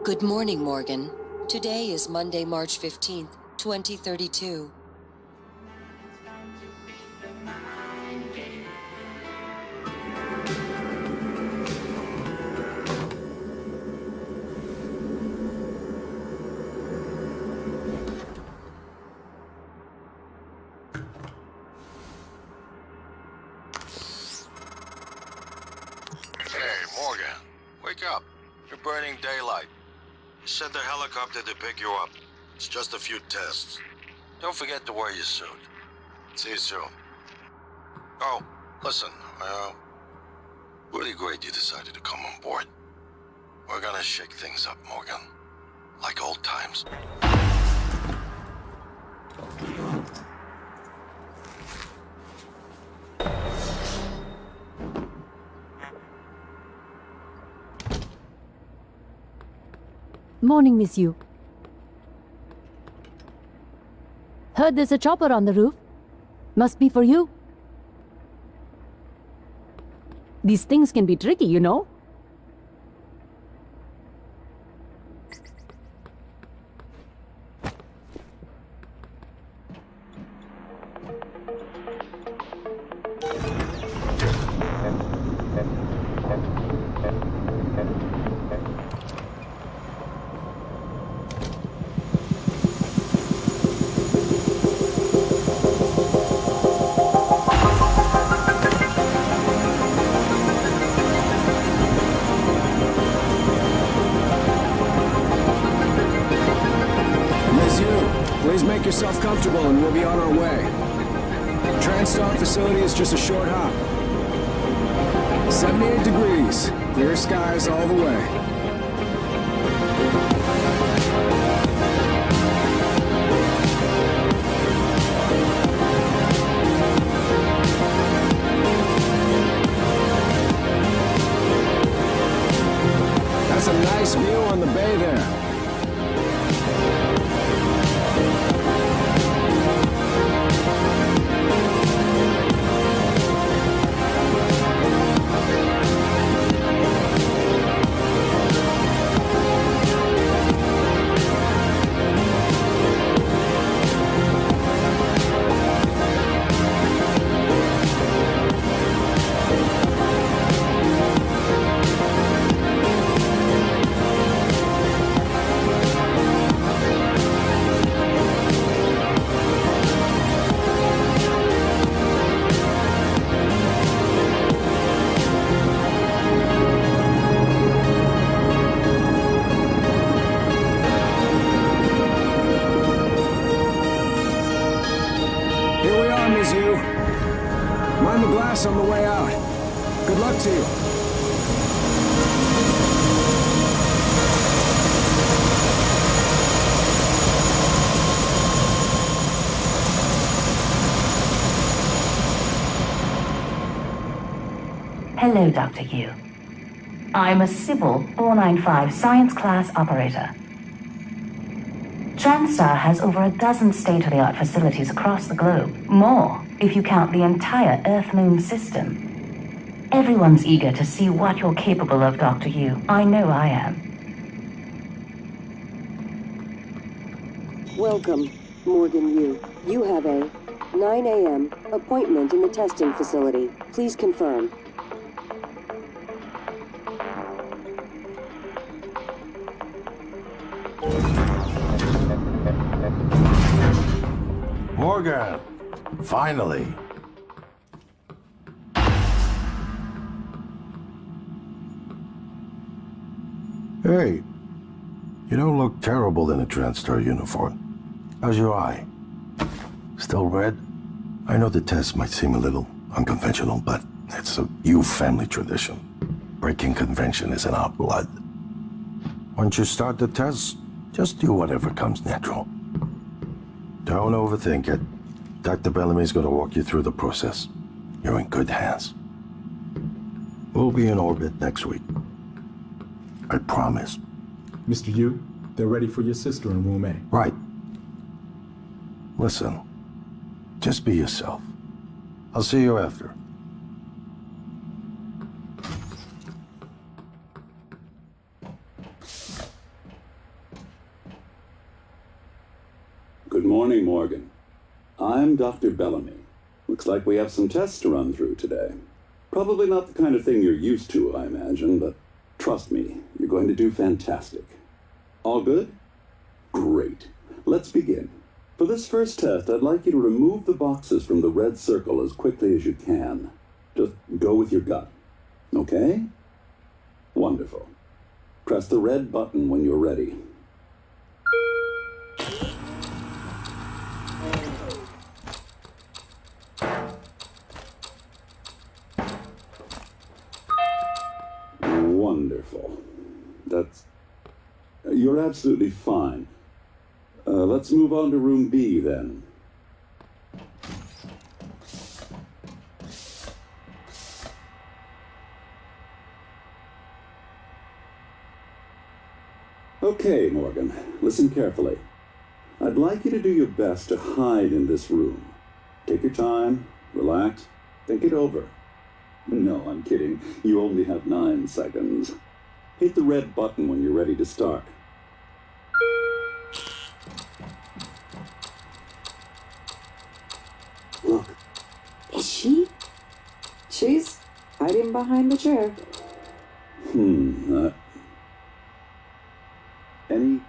Good morning, Morgan. Today is Monday, March 15th, 2032. Hey, Morgan. Wake up. You're burning daylight. Send the helicopter to pick you up. It's just a few tests. Don't forget to wear your suit. See you soon. Oh, listen, really great you decided to come on board. We're gonna shake things up, Morgan. Like old times. Morning, Miss Yu. Heard there's a chopper on the roof. Must be for you. These things can be tricky, you know. Please make yourself comfortable and we'll be on our way. TranStar facility is just a short hop. 78 degrees, clear skies all the way. That's a nice view on the bay there. Mind the glass on the way out. Good luck to you. Hello, Dr. Yu. I'm a Sybil 495 science class operator. TranStar has over a dozen state-of-the-art facilities across the globe. More, if you count the entire Earth-Moon system. Everyone's eager to see what you're capable of, Dr. Yu. I know I am. Welcome, Morgan Yu. You have a 9 a.m. appointment in the testing facility. Please confirm. Morgan! Finally! Hey, you don't look terrible in a TranStar uniform. How's your eye? Still red? I know the test might seem a little unconventional, but it's a Yu family tradition. Breaking convention is in our blood. Once you start the test, just do whatever comes natural. Don't overthink it. Dr. Bellamy's gonna walk you through the process. You're in good hands. We'll be in orbit next week. I promise. Mr. Yu, they're ready for your sister in room A. Right. Listen, just be yourself. I'll see you after. morning, Morgan. I'm Dr. Bellamy. Looks like we have some tests to run through today. Probably not the kind of thing you're used to, I imagine, but trust me, you're going to do fantastic. All good? Great. Let's begin. For this first test, I'd like you to remove the boxes from the red circle as quickly as you can. Just go with your gut. Okay? Wonderful. Press the red button when you're ready. Wonderful. You're absolutely fine. Let's move on to room B then. Okay, Morgan, listen carefully. I'd like you to do your best to hide in this room. Take your time, relax, think it over. No, I'm kidding. You only have 9 seconds. Hit the red button when you're ready to start. Look. Is she? She's hiding behind the chair. Any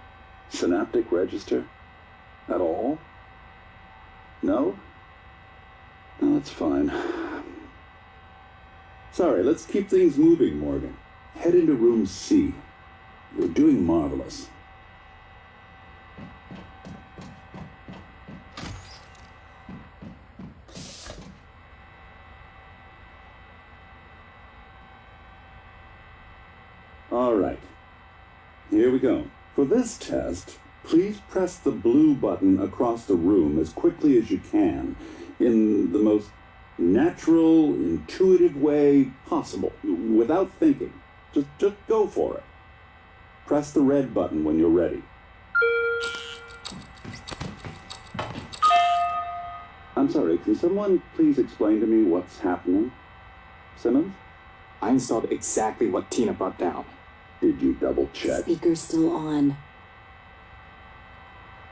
synaptic register? At all? No? No, that's fine. Sorry, let's keep things moving, Morgan. Head into room C. You're doing marvelous. All right. Here we go. For this test, please press the blue button across the room as quickly as you can, in the most natural, intuitive way possible, without thinking. Just go for it. Press the red button when you're ready. I'm sorry, can someone please explain to me what's happening? Simmons? I installed exactly what Tina brought down. Did you double check? Speaker's still on.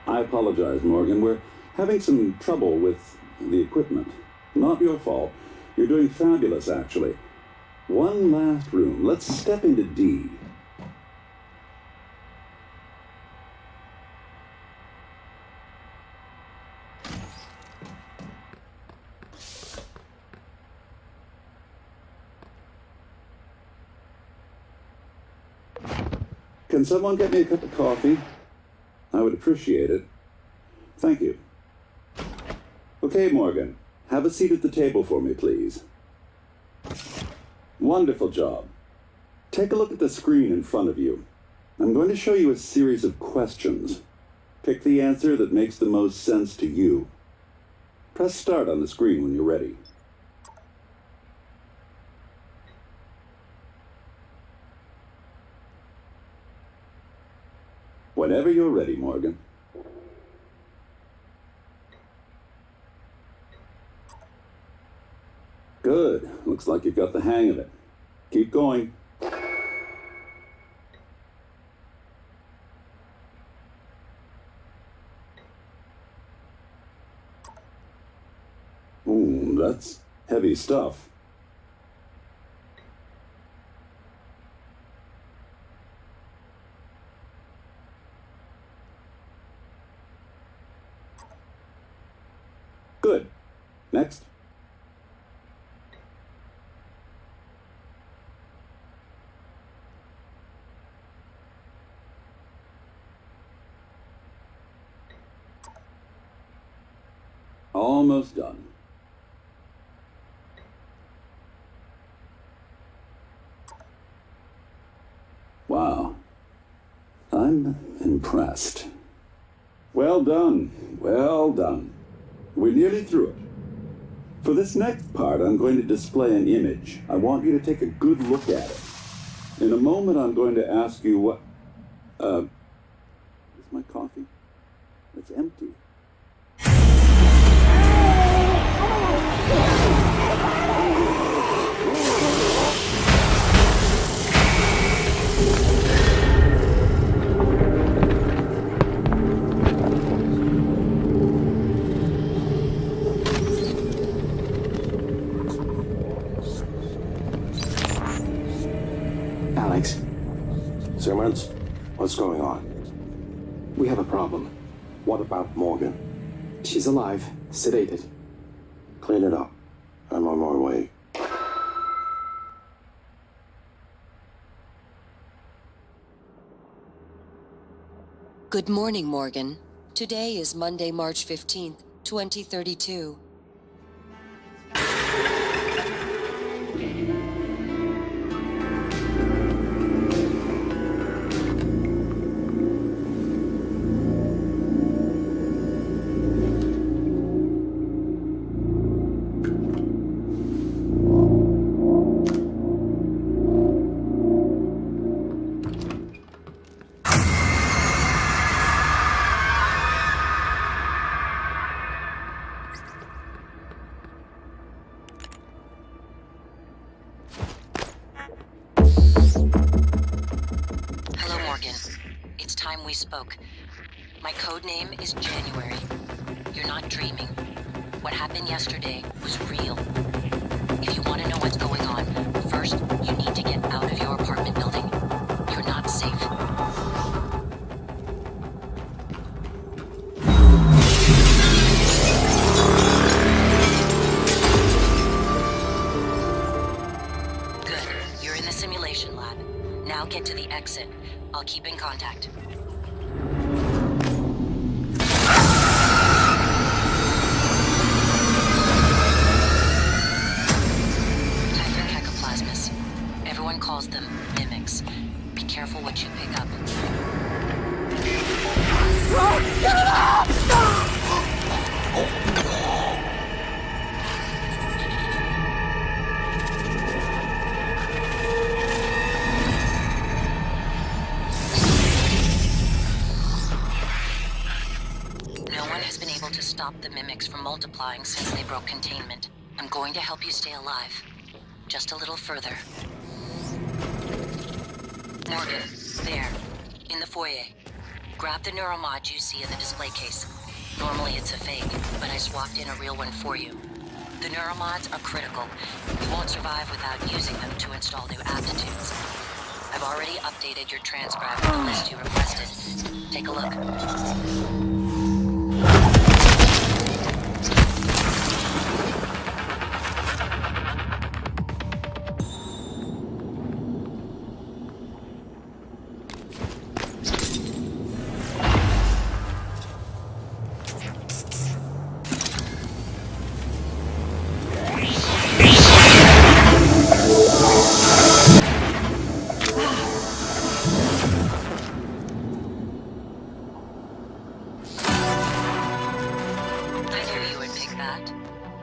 I apologize, Morgan. We're having some trouble with the equipment. Not your fault. You're doing fabulous, actually. One last room. Let's step into D. Can someone get me a cup of coffee? I would appreciate it. Thank you. Okay, Morgan. Have a seat at the table for me, please. Wonderful job. Take a look at the screen in front of you. I'm going to show you a series of questions. Pick the answer that makes the most sense to you. Press start on the screen when you're ready. Whenever you're ready, Morgan. Good. Looks like you've got the hang of it. Keep going. Ooh, that's heavy stuff. Good. Next. Almost done. Wow. I'm impressed. Well done. Well done. We're nearly through it. For this next part, I'm going to display an image. I want you to take a good look at it. In a moment, I'm going to ask you what... is my coffee? It's empty. Simmons, what's going on? We have a problem. What about Morgan? She's alive, sedated. Clean it up. I'm on my way. Good morning, Morgan. Today is Monday, March 15th, 2032. It's time we spoke. My code name is January. You're not dreaming. What happened yesterday was real. If you want to know what's going on, first, you need to get out of your apartment building. You're not safe. Good. You're in the simulation lab. Now get to the exit. I'll keep in contact. Typhon hecaplasmus. Everyone calls them mimics. Be careful what you pick up. To stop the mimics from multiplying since they broke containment. I'm going to help you stay alive. Just a little further. Morgan, there, in the foyer. Grab the neuromod you see in the display case. Normally it's a fake, but I swapped in a real one for you. The neuromods are critical. You won't survive without using them to install new aptitudes. I've already updated your transcribe with the list you requested. Take a look.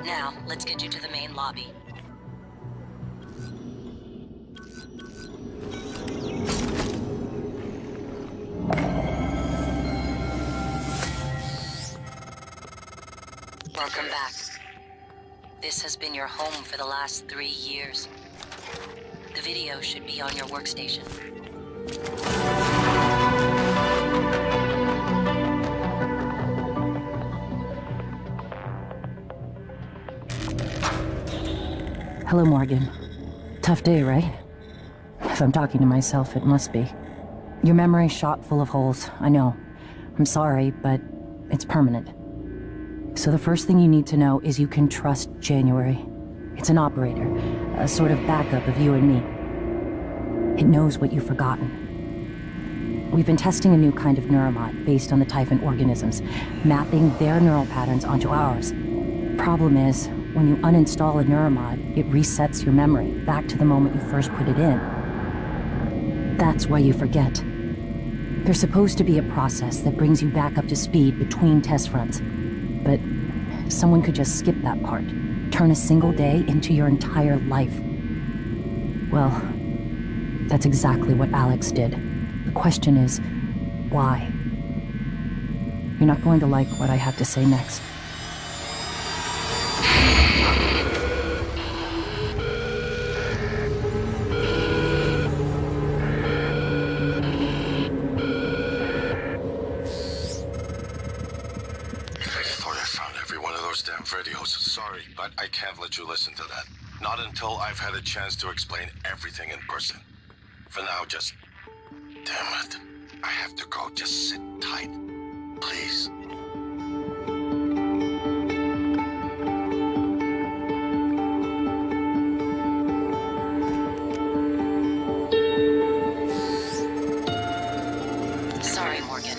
Now, let's get you to the main lobby. Welcome back. This has been your home for the last 3 years. The video should be on your workstation. Hello, Morgan. Tough day, right? If I'm talking to myself, it must be. Your memory's shot full of holes, I know. I'm sorry, but it's permanent. So the first thing you need to know is you can trust January. It's an operator, a sort of backup of you and me. It knows what you've forgotten. We've been testing a new kind of neuromod based on the Typhon organisms, mapping their neural patterns onto ours. Problem is, when you uninstall a neuromod, it resets your memory back to the moment you first put it in. That's why you forget. There's supposed to be a process that brings you back up to speed between test runs. But someone could just skip that part, turn a single day into your entire life. Well, that's exactly what Alex did. The question is, why? You're not going to like what I have to say next. Sorry, but I can't let you listen to that. Not until I've had a chance to explain everything in person. For now, just Damn it. I have to go. Just sit tight. Please. Sorry, Morgan.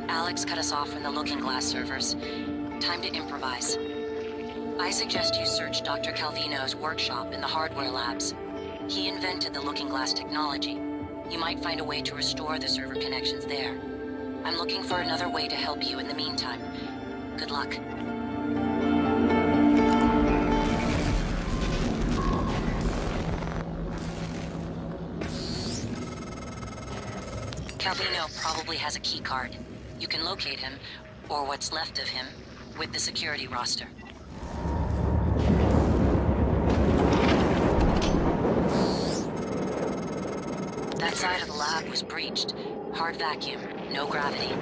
Alex cut us off from the Looking Glass servers. Time to improvise. I suggest you search Dr. Calvino's workshop in the hardware labs. He invented the Looking Glass technology. You might find a way to restore the server connections there. I'm looking for another way to help you in the meantime. Good luck. Calvino probably has a key card. You can locate him, or what's left of him, with the security roster. That side of the lab was breached. Hard vacuum, no gravity.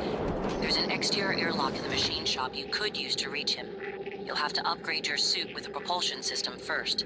There's an exterior airlock in the machine shop you could use to reach him. You'll have to upgrade your suit with a propulsion system first.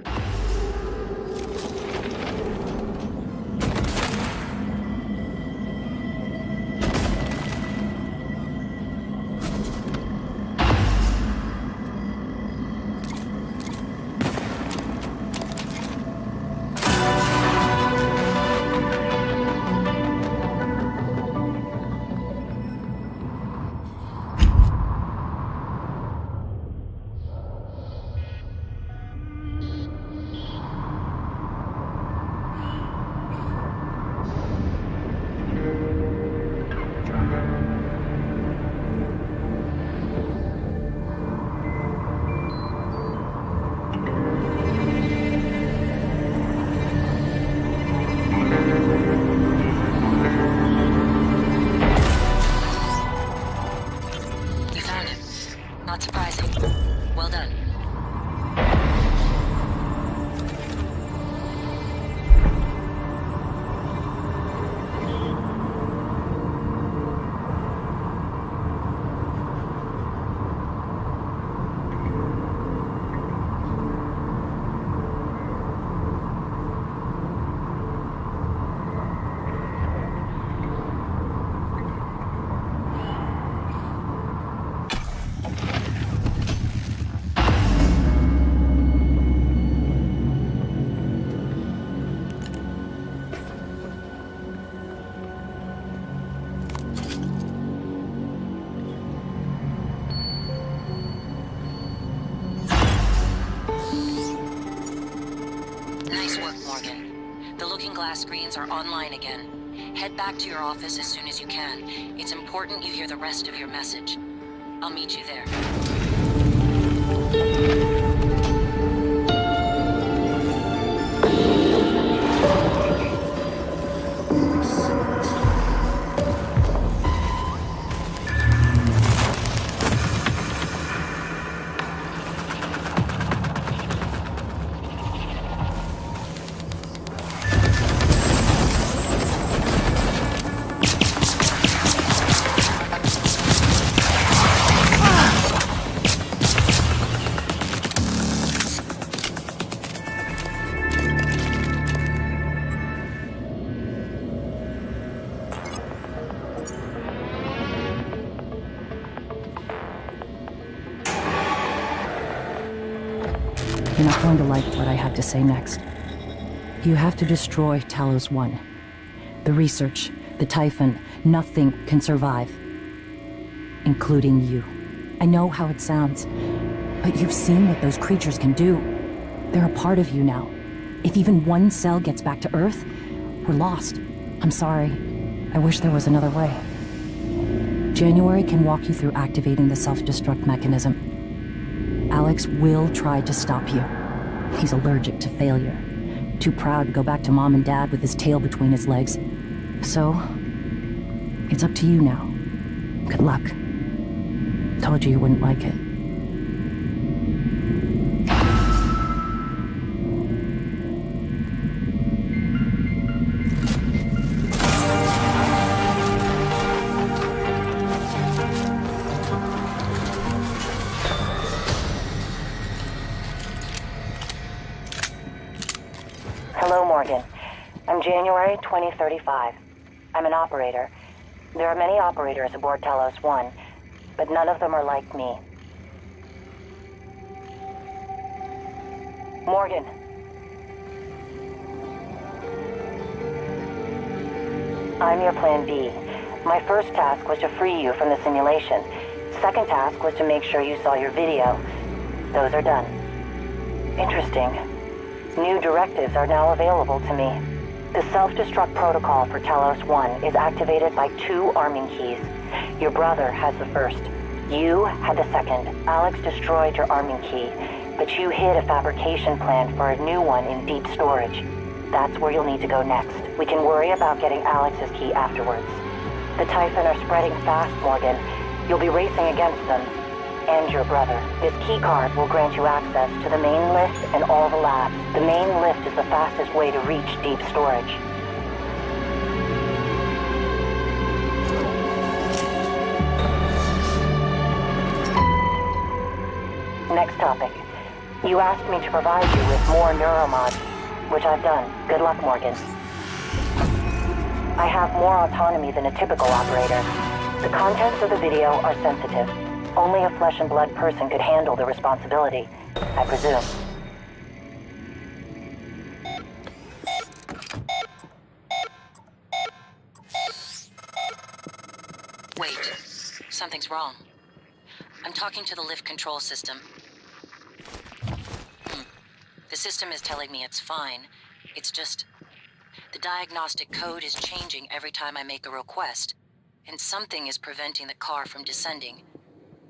Not surprising. Well done. Nice work, Morgan. The Looking Glass screens are online again. Head back to your office as soon as you can. It's important you hear the rest of your message. I'll meet you there. You're not going to like what I have to say next. You have to destroy Talos 1. The research, the Typhon, nothing can survive. Including you. I know how it sounds, but you've seen what those creatures can do. They're a part of you now. If even one cell gets back to Earth, we're lost. I'm sorry. I wish there was another way. January can walk you through activating the self-destruct mechanism. Alex will try to stop you. He's allergic to failure. Too proud to go back to Mom and Dad with his tail between his legs. So, it's up to you now. Good luck. Told you wouldn't like it. Hello, Morgan. I'm January 2035. I'm an operator. There are many operators aboard Talos 1, but none of them are like me. Morgan. I'm your plan B. My first task was to free you from the simulation. Second task was to make sure you saw your video. Those are done. Interesting. New directives are now available to me. The self-destruct protocol for Talos 1 is activated by 2 arming keys. Your brother has the first. You had the second. Alex destroyed your arming key, but you hid a fabrication plan for a new one in deep storage. That's where you'll need to go next. We can worry about getting Alex's key afterwards. The Typhon are spreading fast, Morgan. You'll be racing against them. And your brother. This key card will grant you access to the main lift and all the labs. The main lift is the fastest way to reach deep storage. Next topic. You asked me to provide you with more neuromods, which I've done. Good luck, Morgan. I have more autonomy than a typical operator. The contents of the video are sensitive. Only a flesh and blood person could handle the responsibility, I presume. Wait, something's wrong. I'm talking to the lift control system. The system is telling me it's fine. It's just... the diagnostic code is changing every time I make a request, and something is preventing the car from descending.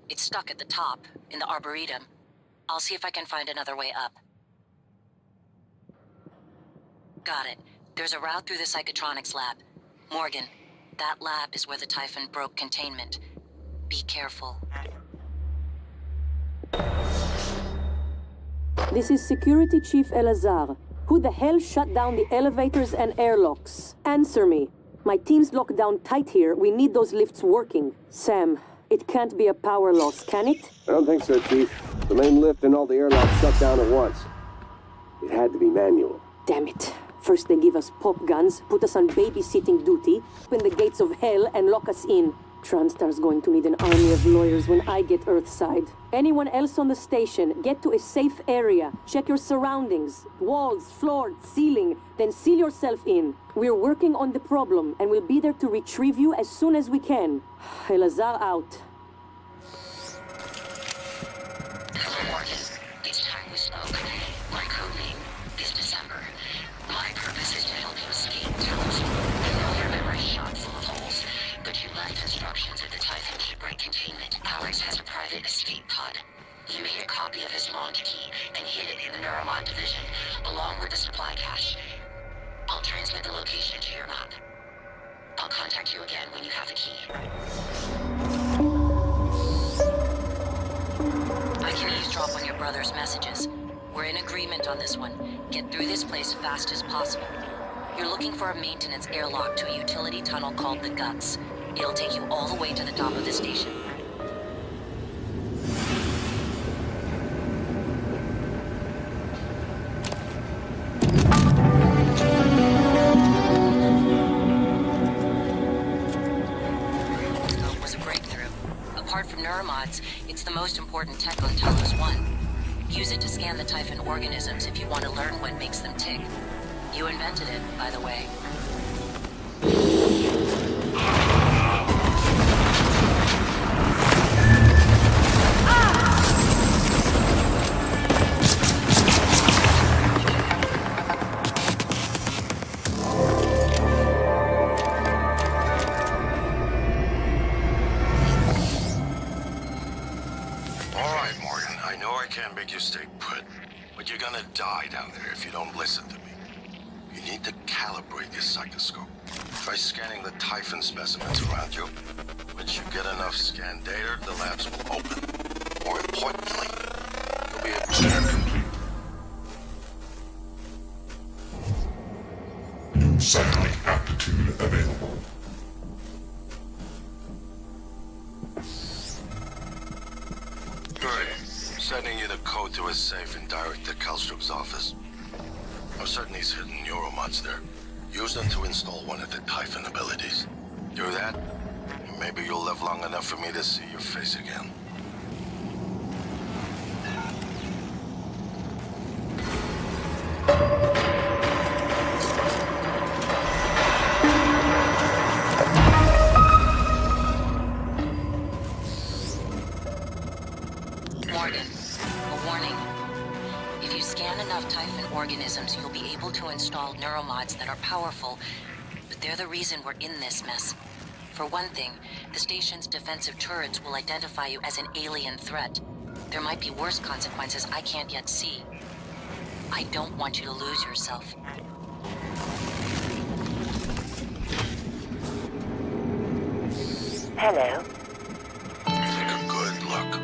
It's stuck at the top, in the Arboretum. I'll see if I can find another way up. Got it. There's a route through the Psychotronics lab. Morgan, that lab is where the Typhon broke containment. Be careful. This is Security Chief Elazar. Who the hell shut down the elevators and airlocks? Answer me. My team's locked down tight here. We need those lifts working. Sam, it can't be a power loss, can it? I don't think so, Chief. The main lift and all the airlocks shut down at once. It had to be manual. Damn it. First they give us pop guns, put us on babysitting duty, open the gates of hell and lock us in. Transtar's going to need an army of lawyers when I get Earthside. Anyone else on the station, get to a safe area. Check your surroundings. Walls, floor, ceiling. Then seal yourself in. We're working on the problem, and we'll be there to retrieve you as soon as we can. Elazar out. Hello, Morgan. It's time we spoke. My code name is December. My purpose is to help you escape Talos. I know your memory's shot full of holes, but you left instructions at the Typhon shipwreck containment. Alex has a private escape pod. You made a copy of his launch key and hid it in the Neuromod division, along with the supply cache. I'll transmit the location to your map. I'll contact you again when you have the key. I can eavesdrop on your brother's messages. We're in agreement on this one. Get through this place fast as possible. You're looking for a maintenance airlock to a utility tunnel called the Guts. It'll take you all the way to the top of the station. Scope was a breakthrough. Apart from neuromods, it's the most important tech on Talos 1. Use it to scan the Typhon organisms if you want to learn what makes them tick. You invented it, by the way. All right, Morgan. I know I can't make you stay put, but you're gonna die down there if you don't listen to me. You need to calibrate your psychoscope. Try scanning the Typhon specimens around you. Once you get enough scan data, the labs will open. More importantly, you'll be able to scan complete. New satellite aptitude available. Good. Sending you the code to a safe and direct to Kallstrom's office. I'm certain he's hidden neuromods there. Use them to install one of the Typhon abilities. Do that, and maybe you'll live long enough for me to see your face again. Morgan, a warning. If you scan enough Typhon organisms, you'll be able to install neuromods that are powerful, but they're the reason we're in this mess. For one thing, the station's defensive turrets will identify you as an alien threat. There might be worse consequences I can't yet see. I don't want you to lose yourself. Hello. Take a good look.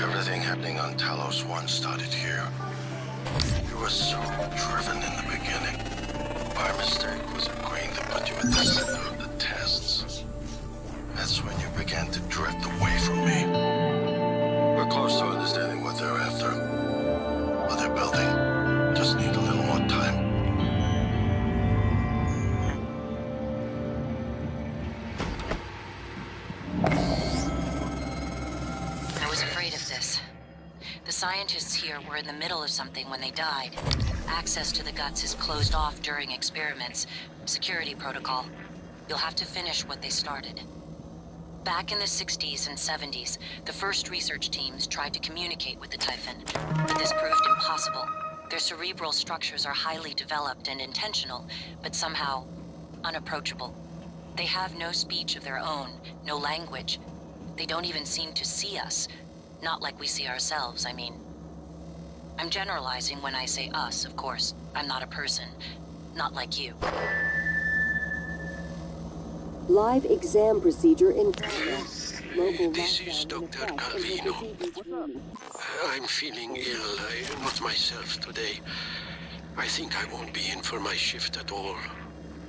Everything happening on Talos 1 started here. You were so driven in the beginning. Our mistake was agreeing to put you at the center of the tests. That's when you began to drift away from me. We're close to understanding what they're after. What they're building. Just need a little more time. I was afraid of this. The scientists here were in the middle of something when they died. Access to the guts is closed off during experiments. Security protocol. You'll have to finish what they started. Back in the 60s and 70s, the first research teams tried to communicate with the Typhon, but this proved impossible. Their cerebral structures are highly developed and intentional, but somehow unapproachable. They have no speech of their own, no language. They don't even seem to see us. Not like we see ourselves, I mean. I'm generalizing when I say us, of course. I'm not a person. Not like you. Live exam procedure in progress. This is Dr. Calvino. I'm feeling ill. I'm not myself today. I think I won't be in for my shift at all.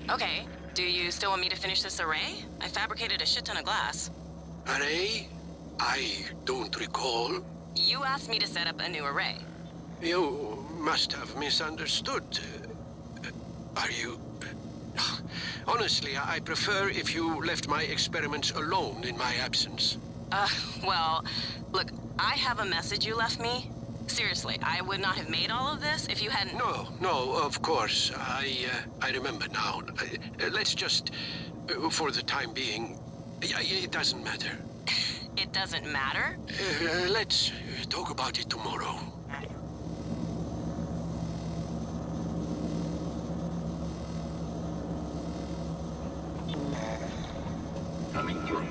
Okay. Do you still want me to finish this array? I fabricated a shit ton of glass. Array? I don't recall. You asked me to set up a new array. You must have misunderstood. Are you... Honestly, I prefer if you left my experiments alone in my absence. Well, look, I have a message you left me. Seriously, I would not have made all of this if you hadn't... No, of course. I remember now. Let's just, for the time being, it doesn't matter. It doesn't matter? Let's talk about it tomorrow. Coming through.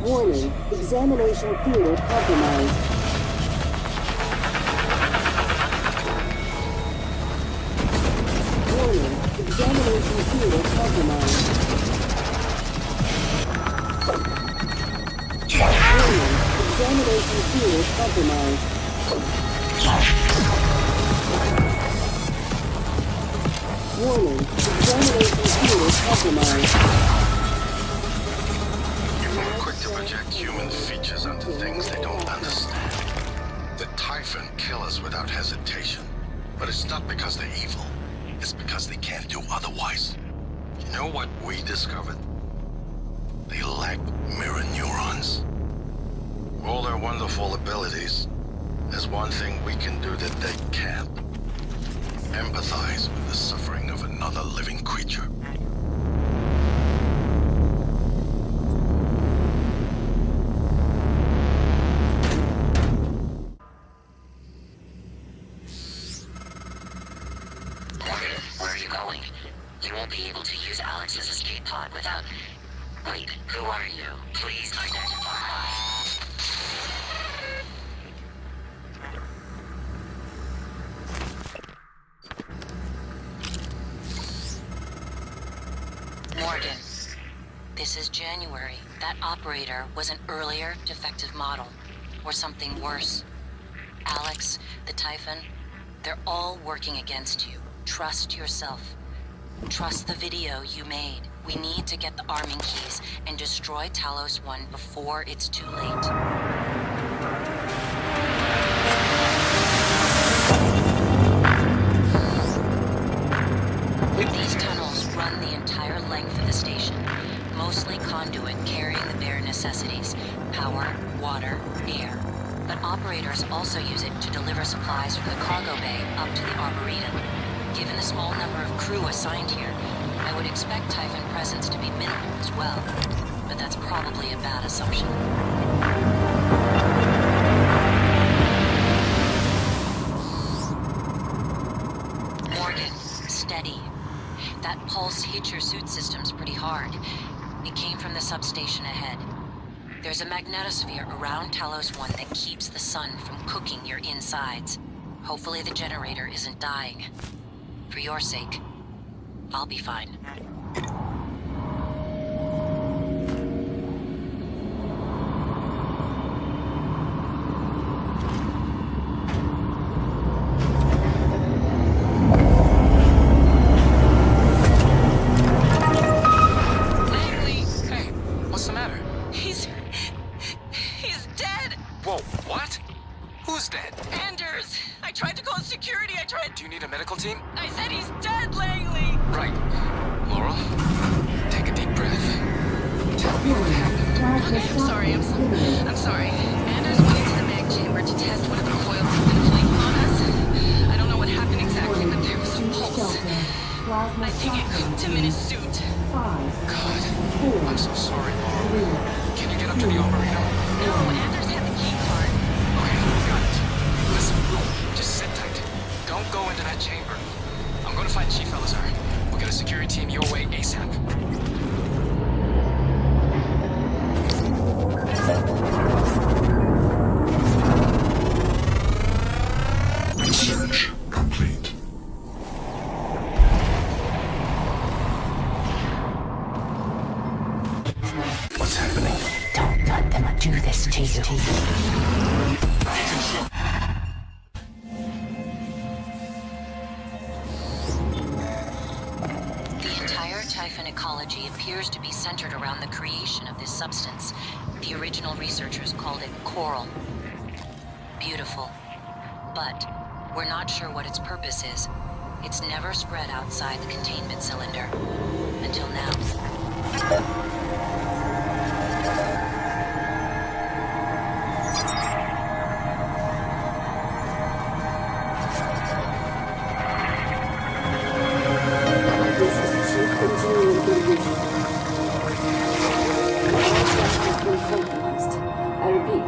Warning, examination theater compromised. Warning, examination theater compromised. Warning, examination theater compromised. Warning, examination theater compromised. Quick to project human features onto things they don't understand. The Typhon kill us without hesitation. But it's not because they're evil. It's because they can't do otherwise. You know what we discovered? They lack mirror neurons. All their wonderful abilities, there's one thing we can do that they can't. Empathize with the suffering of another living creature. Where are you going? You won't be able to use Alex's escape pod without... Wait, who are you? Please identify. This is January. That operator was an earlier defective model. Or something worse. Alex, the Typhon, they're all working against you. Trust yourself. Trust the video you made. We need to get the arming keys and destroy Talos 1 before it's too late. These tunnels run the entire length of the station. Mostly conduit carrying the bare necessities. Power, water, air. But operators also use it to deliver supplies from the cargo bay up to the Arboretum. Given the small number of crew assigned here, I would expect Typhon presence to be minimal as well. But that's probably a bad assumption. Morgan, steady. That pulse hit your suit systems pretty hard. It came from the substation ahead. There's a magnetosphere around Talos 1 that keeps the sun from cooking your insides. Hopefully the generator isn't dying. For your sake, I'll be fine. It's never spread outside the containment cylinder. Until now. This is Chief Engineering Division. The power plant has been compromised. I repeat,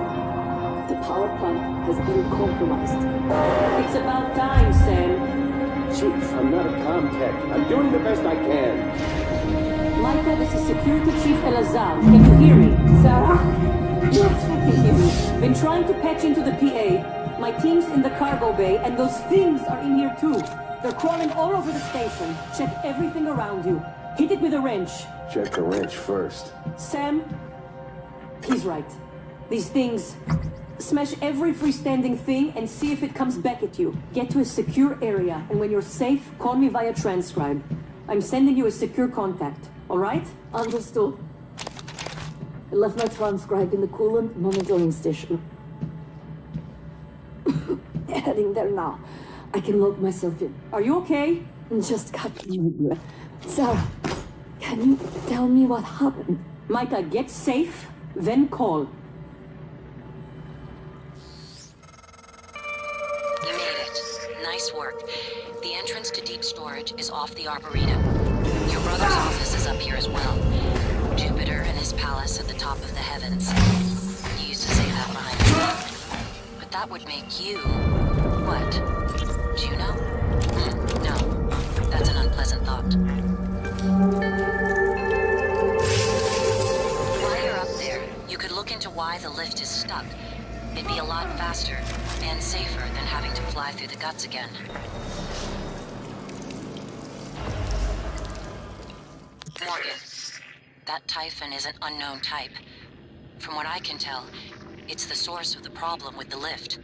the power plant has been compromised. It's about time, Sam. Chief, I'm not a comm tech. I'm doing the best I can. Micah, this is Security Chief Elazar. Can you hear me? Sarah? Yes, I can hear you. Been trying to patch into the PA. My team's in the cargo bay, and those things are in here too. They're crawling all over the station. Check everything around you. Hit it with a wrench. Check the wrench first. Sam, he's right. These things... Smash every freestanding thing and see if it comes back at you. Get to a secure area, and when you're safe, call me via transcribe. I'm sending you a secure contact, all right? Understood. I left my transcribe in the coolant monitoring station. Heading there now. I can lock myself in. Are you okay? Just got you. Sarah, can you tell me what happened? Micah, get safe, then call. Nice work. The entrance to deep storage is off the Arboretum. Your brother's office is up here as well. Jupiter and his palace at the top of the heavens. You used to say that behind his back. But that would make you... what? Juno? No. That's an unpleasant thought. While you're up there, you could look into why the lift is stuck. It'd be a lot faster and safer than having to fly through the guts again. Morgan, That Typhon is an unknown type. From what I can tell, it's the source of the problem with the lift.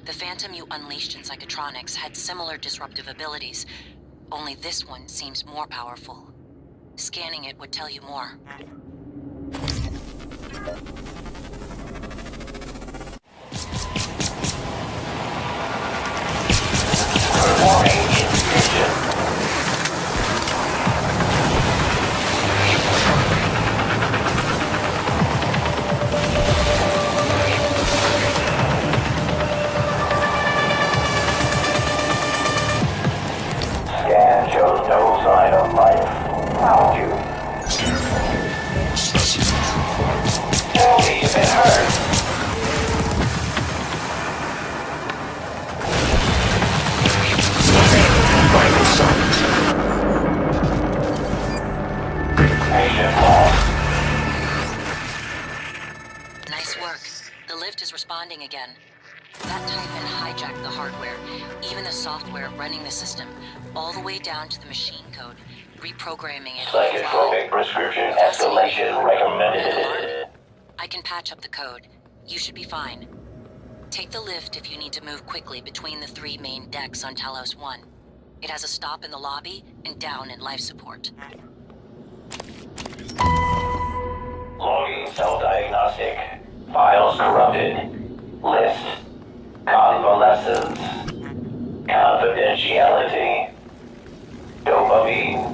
The Phantom you unleashed in Psychotronics had similar disruptive abilities, only this one seems more powerful. Scanning it would tell you more. Scan shows no sign of life. Found you. Tell me you've been hurt. Vital signs. Patient lost. Nice work. The lift is responding again. That Typhon hijacked the hardware, even the software running the system, all the way down to the machine code, reprogramming it. Psychotropic prescription escalation recommended. I can patch up the code. You should be fine. Take the lift if you need to move quickly between the 3 main decks on Talos 1. It has a stop in the lobby and down in life support. Logging cell diagnostic. Files corrupted. List. Convalescence. Confidentiality. Dopamine.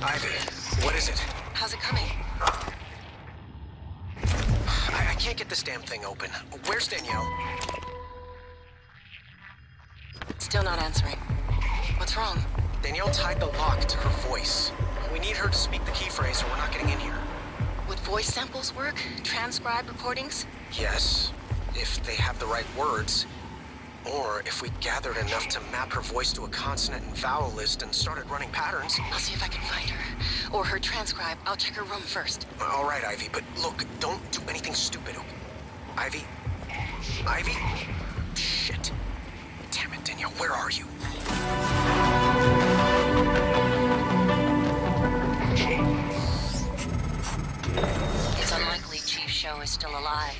Ivy, what is it? How's it coming? I can't get this damn thing open. Where's Danielle? Still not answering. What's wrong? Danielle tied the lock to her voice. We need her to speak the key phrase or we're not getting in here. Would voice samples work? Transcribe recordings? Yes, if they have the right words. Or if we gathered enough to map her voice to a consonant and vowel list and started running patterns. I'll see if I can find her. Or her transcribe. I'll check her room first. All right, Ivy, but look, don't do anything stupid. Ivy? Ivy? Shit. Damn it, Danielle, where are you? It's unlikely Chief Show is still alive.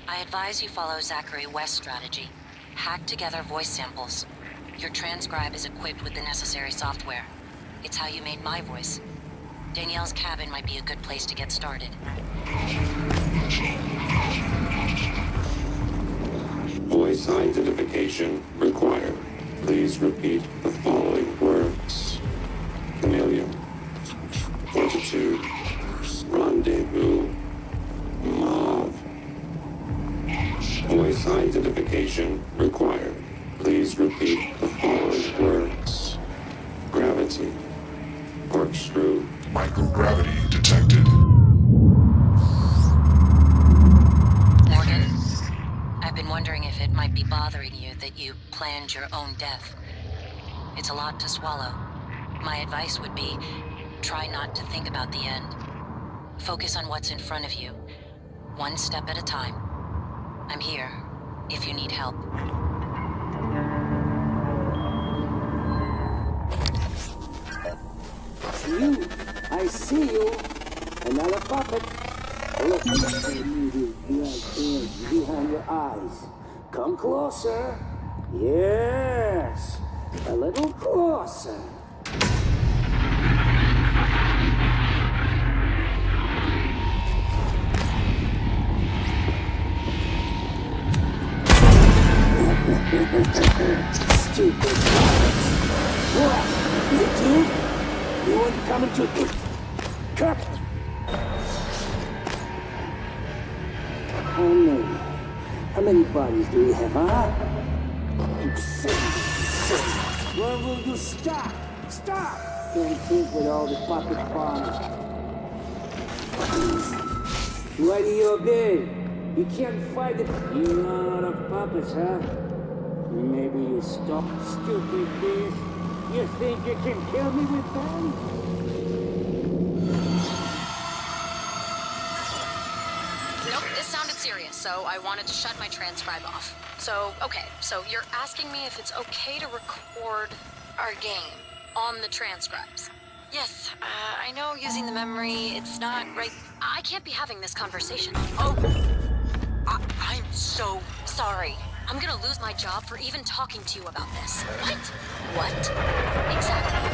I advise you follow Zachary West's strategy. Hack together voice samples. Your transcribe is equipped with the necessary software. It's how you made my voice. Danielle's cabin might be a good place to get started. Voice identification required. Please repeat the following words. Chameleon. Fortitude. Rendezvous. Mauve. Voice identification required. Please repeat the following words. Gravity. Corkscrew. Microgravity detected. Morgan, I've been wondering if it might be bothering you that you planned your own death. It's a lot to swallow. My advice would be, try not to think about the end. Focus on what's in front of you, one step at a time. I'm here, if you need help. You, I see you. Another puppet. Look at the behind your eyes. Come closer. Yes, a little closer. Stupid puppets. What? You too? You want to come into Cut! Oh no. I'm many bodies do we have, huh? Where will you stop? Stop! Can't think with all the puppet bombs. What do you do? You can't fight it. You're not out of puppets, huh? Maybe you stop, stupid beast. You think you can kill me with them? Nope, this sounded serious, so I wanted to shut my transcribe off. So, okay, so you're asking me if it's okay to record our game on the transcribes. Yes, I know using the memory, it's not right. I can't be having this conversation. Oh, I'm so sorry. I'm gonna lose my job for even talking to you about this. What? What? Exactly.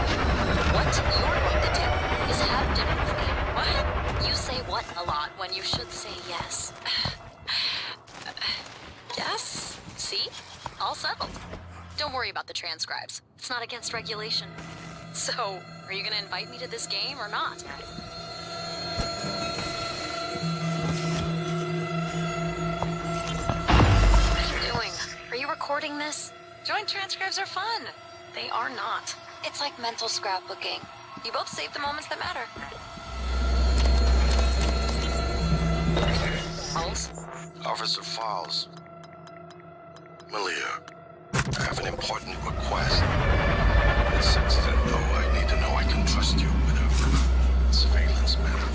What you're going to do is have dinner with me. What? You say what a lot when you should say yes. Yes? See? All settled. Don't worry about the transcribes. It's not against regulation. So, are you gonna invite me to this game or not? What are you doing? Are you recording this? Joint transcribes are fun. They are not. It's like mental scrapbooking. You both save the moments that matter. Falls? Officer Falls. Malia, I have an important request. It's extent, though, I need to know I can trust you with a surveillance matter.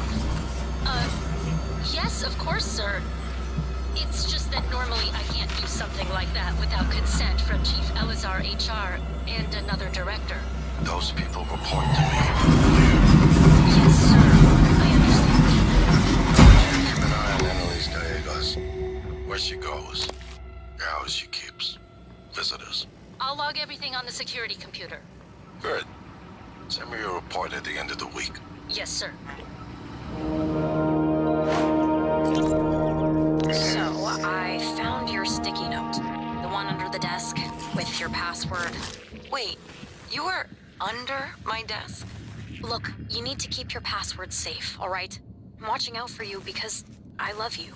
Yes, of course, sir. It's just that normally I can't do something like that without consent from Chief Elazar HR and another director. Those people report to me. Yes, sir. I understand. Keep an eye on Annalise Gallegos. Where she goes, the hours she keeps, visitors. I'll log everything on the security computer. Good. Send me a report at the end of the week. Yes, sir. So, I found your sticky note. The one under the desk with your password. Wait, you were under my desk? Look, you need to keep your password safe, all right? I'm watching out for you because I love you.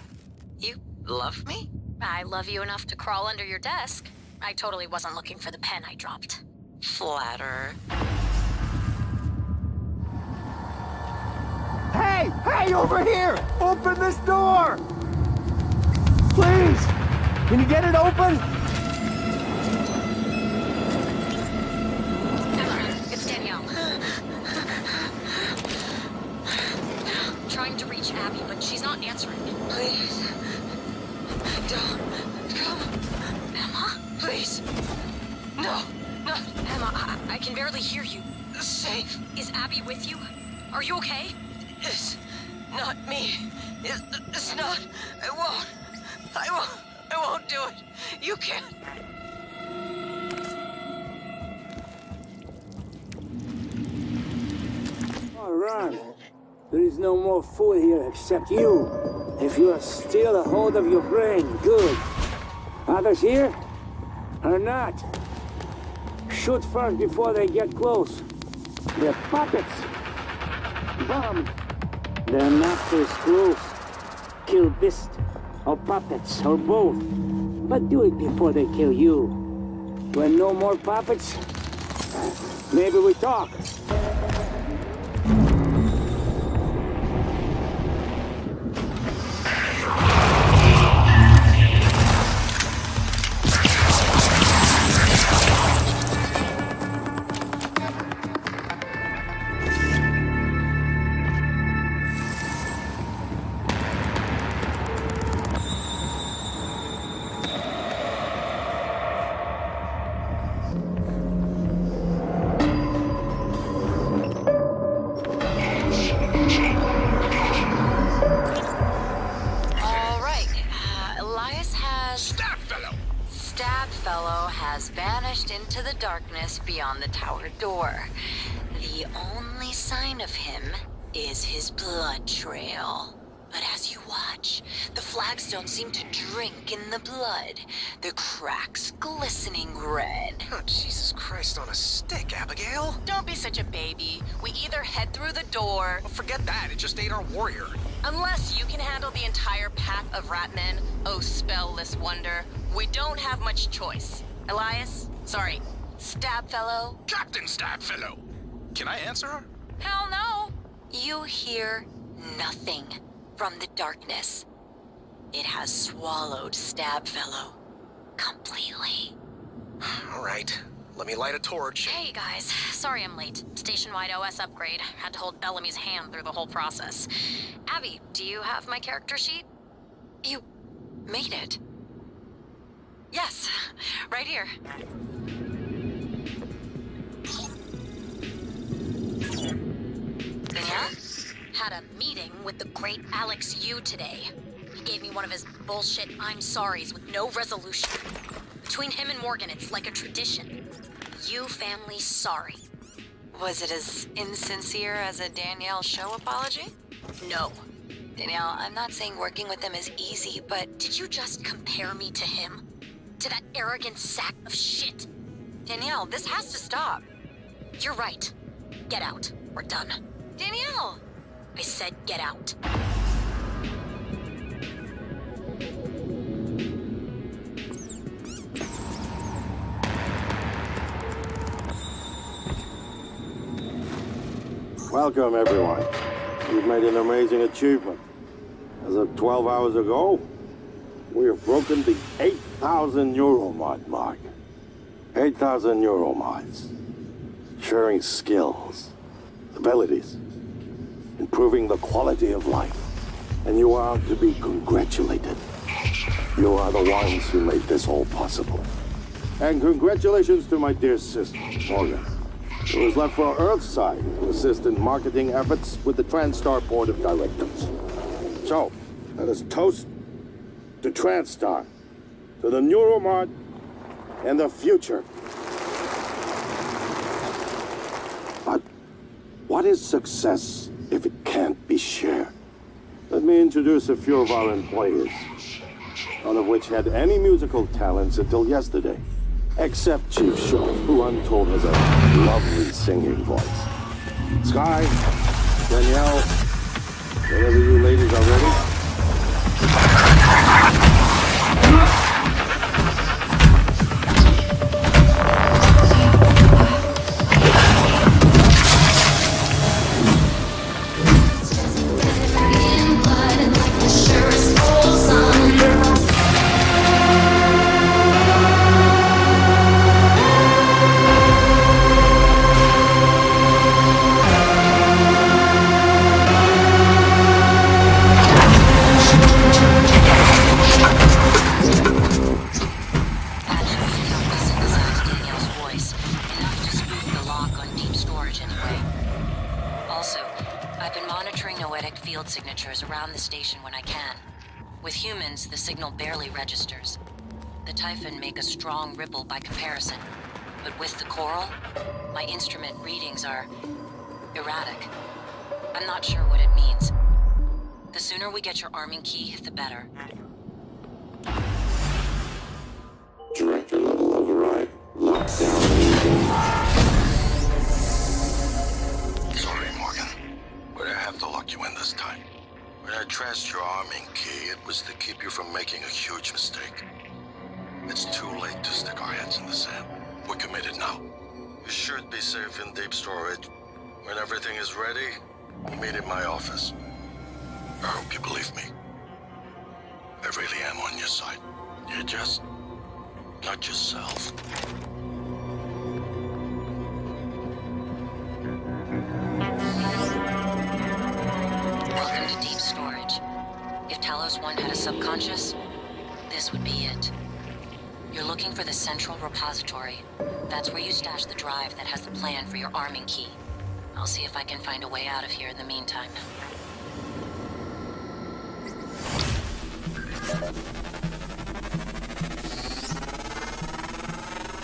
You love me? I love you enough to crawl under your desk. I totally wasn't looking for the pen I dropped. Flatterer. Hey! Hey, over here! Open this door! Please! Can you get it open? It's Danielle. Trying to reach Abby, but she's not answering. Please. Don't come. Emma? Please. No. No. Emma, I can barely hear you. Safe. Is Abby with you? Are you okay? It's not me. It's not. I won't do it. You can't. All right. There is no more fool here except you. If you are still a hold of your brain, good. Others here? Or not? Shoot first before they get close. They're puppets. Bombs. Their master is close. Kill beast, or puppets, or both. But do it before they kill you. When no more puppets, maybe we talk. Into the darkness beyond the tower door. The only sign of him is his blood trail. But as you watch, the flagstones seem to drink in the blood, the cracks glistening red. Oh, Jesus Christ on a stick, Abigail. Don't be such a baby. We either head through the door... Well, forget that. It just ate our warrior. Unless you can handle the entire pack of rat men, oh spellless wonder, we don't have much choice. Elias? Sorry, Stabfellow? Captain Stabfellow! Can I answer her? Hell no! You hear nothing from the darkness. It has swallowed Stabfellow completely. All right, let me light a torch. Hey guys, sorry I'm late. Station-wide OS upgrade. Had to hold Bellamy's hand through the whole process. Abby, do you have my character sheet? You made it. Yes, right here. Danielle? Had a meeting with the great Alex Wooten today. He gave me one of his bullshit I'm sorries with no resolution. Between him and Morgan, it's like a tradition. You family sorry. Was it as insincere as a Danielle show apology? No. Danielle, I'm not saying working with him is easy, but... Did you just compare me to him? To that arrogant sack of shit? Danielle, this has to stop. You're right. Get out. We're done. Danielle! I said get out. Welcome, everyone. You've made an amazing achievement. As of 12 hours ago, we have broken the 8,000 Euromod mark. 8,000 Euromods. Sharing skills, abilities, improving the quality of life. And you are to be congratulated. You are the ones who made this all possible. And congratulations to my dear sister, Morgan. It was left for Earthside to assist in marketing efforts with the TranStar Board of Directors. So, let us toast to TranStar, to the Neuromod, and the future. But what is success if it can't be shared? Let me introduce a few of our employees, none of which had any musical talents until yesterday. Except Chief Shaw, who I'm told has a lovely singing voice. Sky, Danielle, whenever you ladies are ready. Signatures around the station when I can. With humans, the signal barely registers. The Typhon make a strong ripple by comparison. But with the Coral, my instrument readings are erratic. I'm not sure what it means. The sooner we get your arming key, the better. Director level override. Lockdown engaged. Sorry, Morgan. But I have to lock you in this time. When I traced your arming key, it was to keep you from making a huge mistake. It's too late to stick our heads in the sand. We're committed now. You should be safe in deep storage. When everything is ready, we'll meet in my office. I hope you believe me. I really am on your side. You're just not yourself. Welcome to deep storage. If Talos 1 had a subconscious, this would be it. You're looking for the central repository. That's where you stash the drive that has the plan for your arming key. I'll see if I can find a way out of here in the meantime.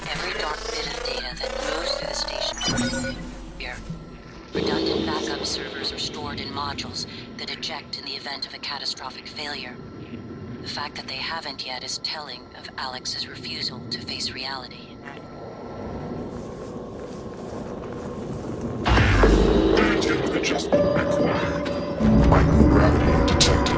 Every dark bit of data that moves through the station here. Redundant backup servers are stored in modules that eject in the event of a catastrophic failure. The fact that they haven't yet is telling of Alex's refusal to face reality. Adjustment required. Microgravity detected.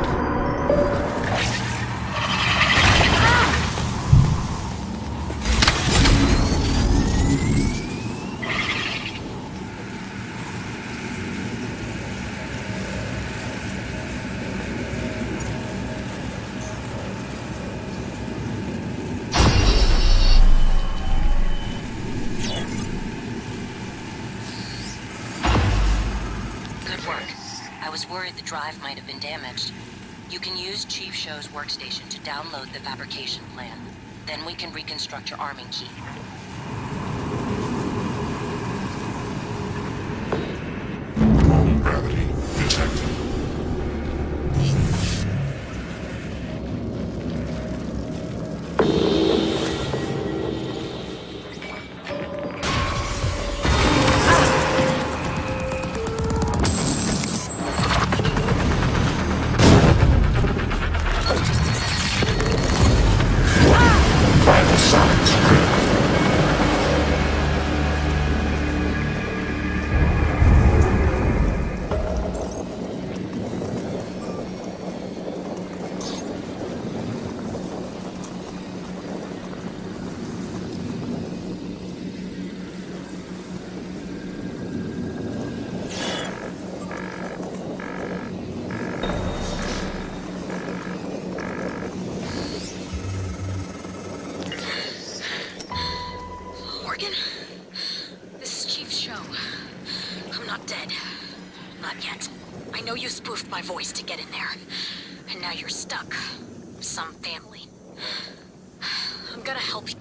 Good work. I was worried the drive might have been damaged. You can use Chief Show's workstation to download the fabrication plan. Then we can reconstruct your arming key. Wrong gravity detected. Vital signs critical. Morgan, this is Chief Show. I'm not dead. Not yet. I know you spoofed my voice to get in there. And now you're stuck. Some family. I'm gonna help you.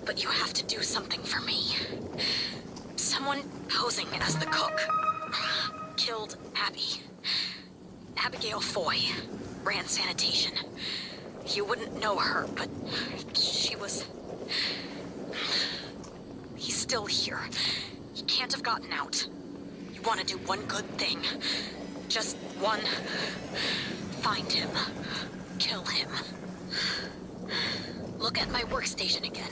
But you have to do something for me. Someone posing as the cook killed Abby. Abigail Foy ran sanitation. You wouldn't know her, but she was... He's still here. He can't have gotten out. You want to do one good thing. Just one. Find him. Kill him. Look at my workstation again.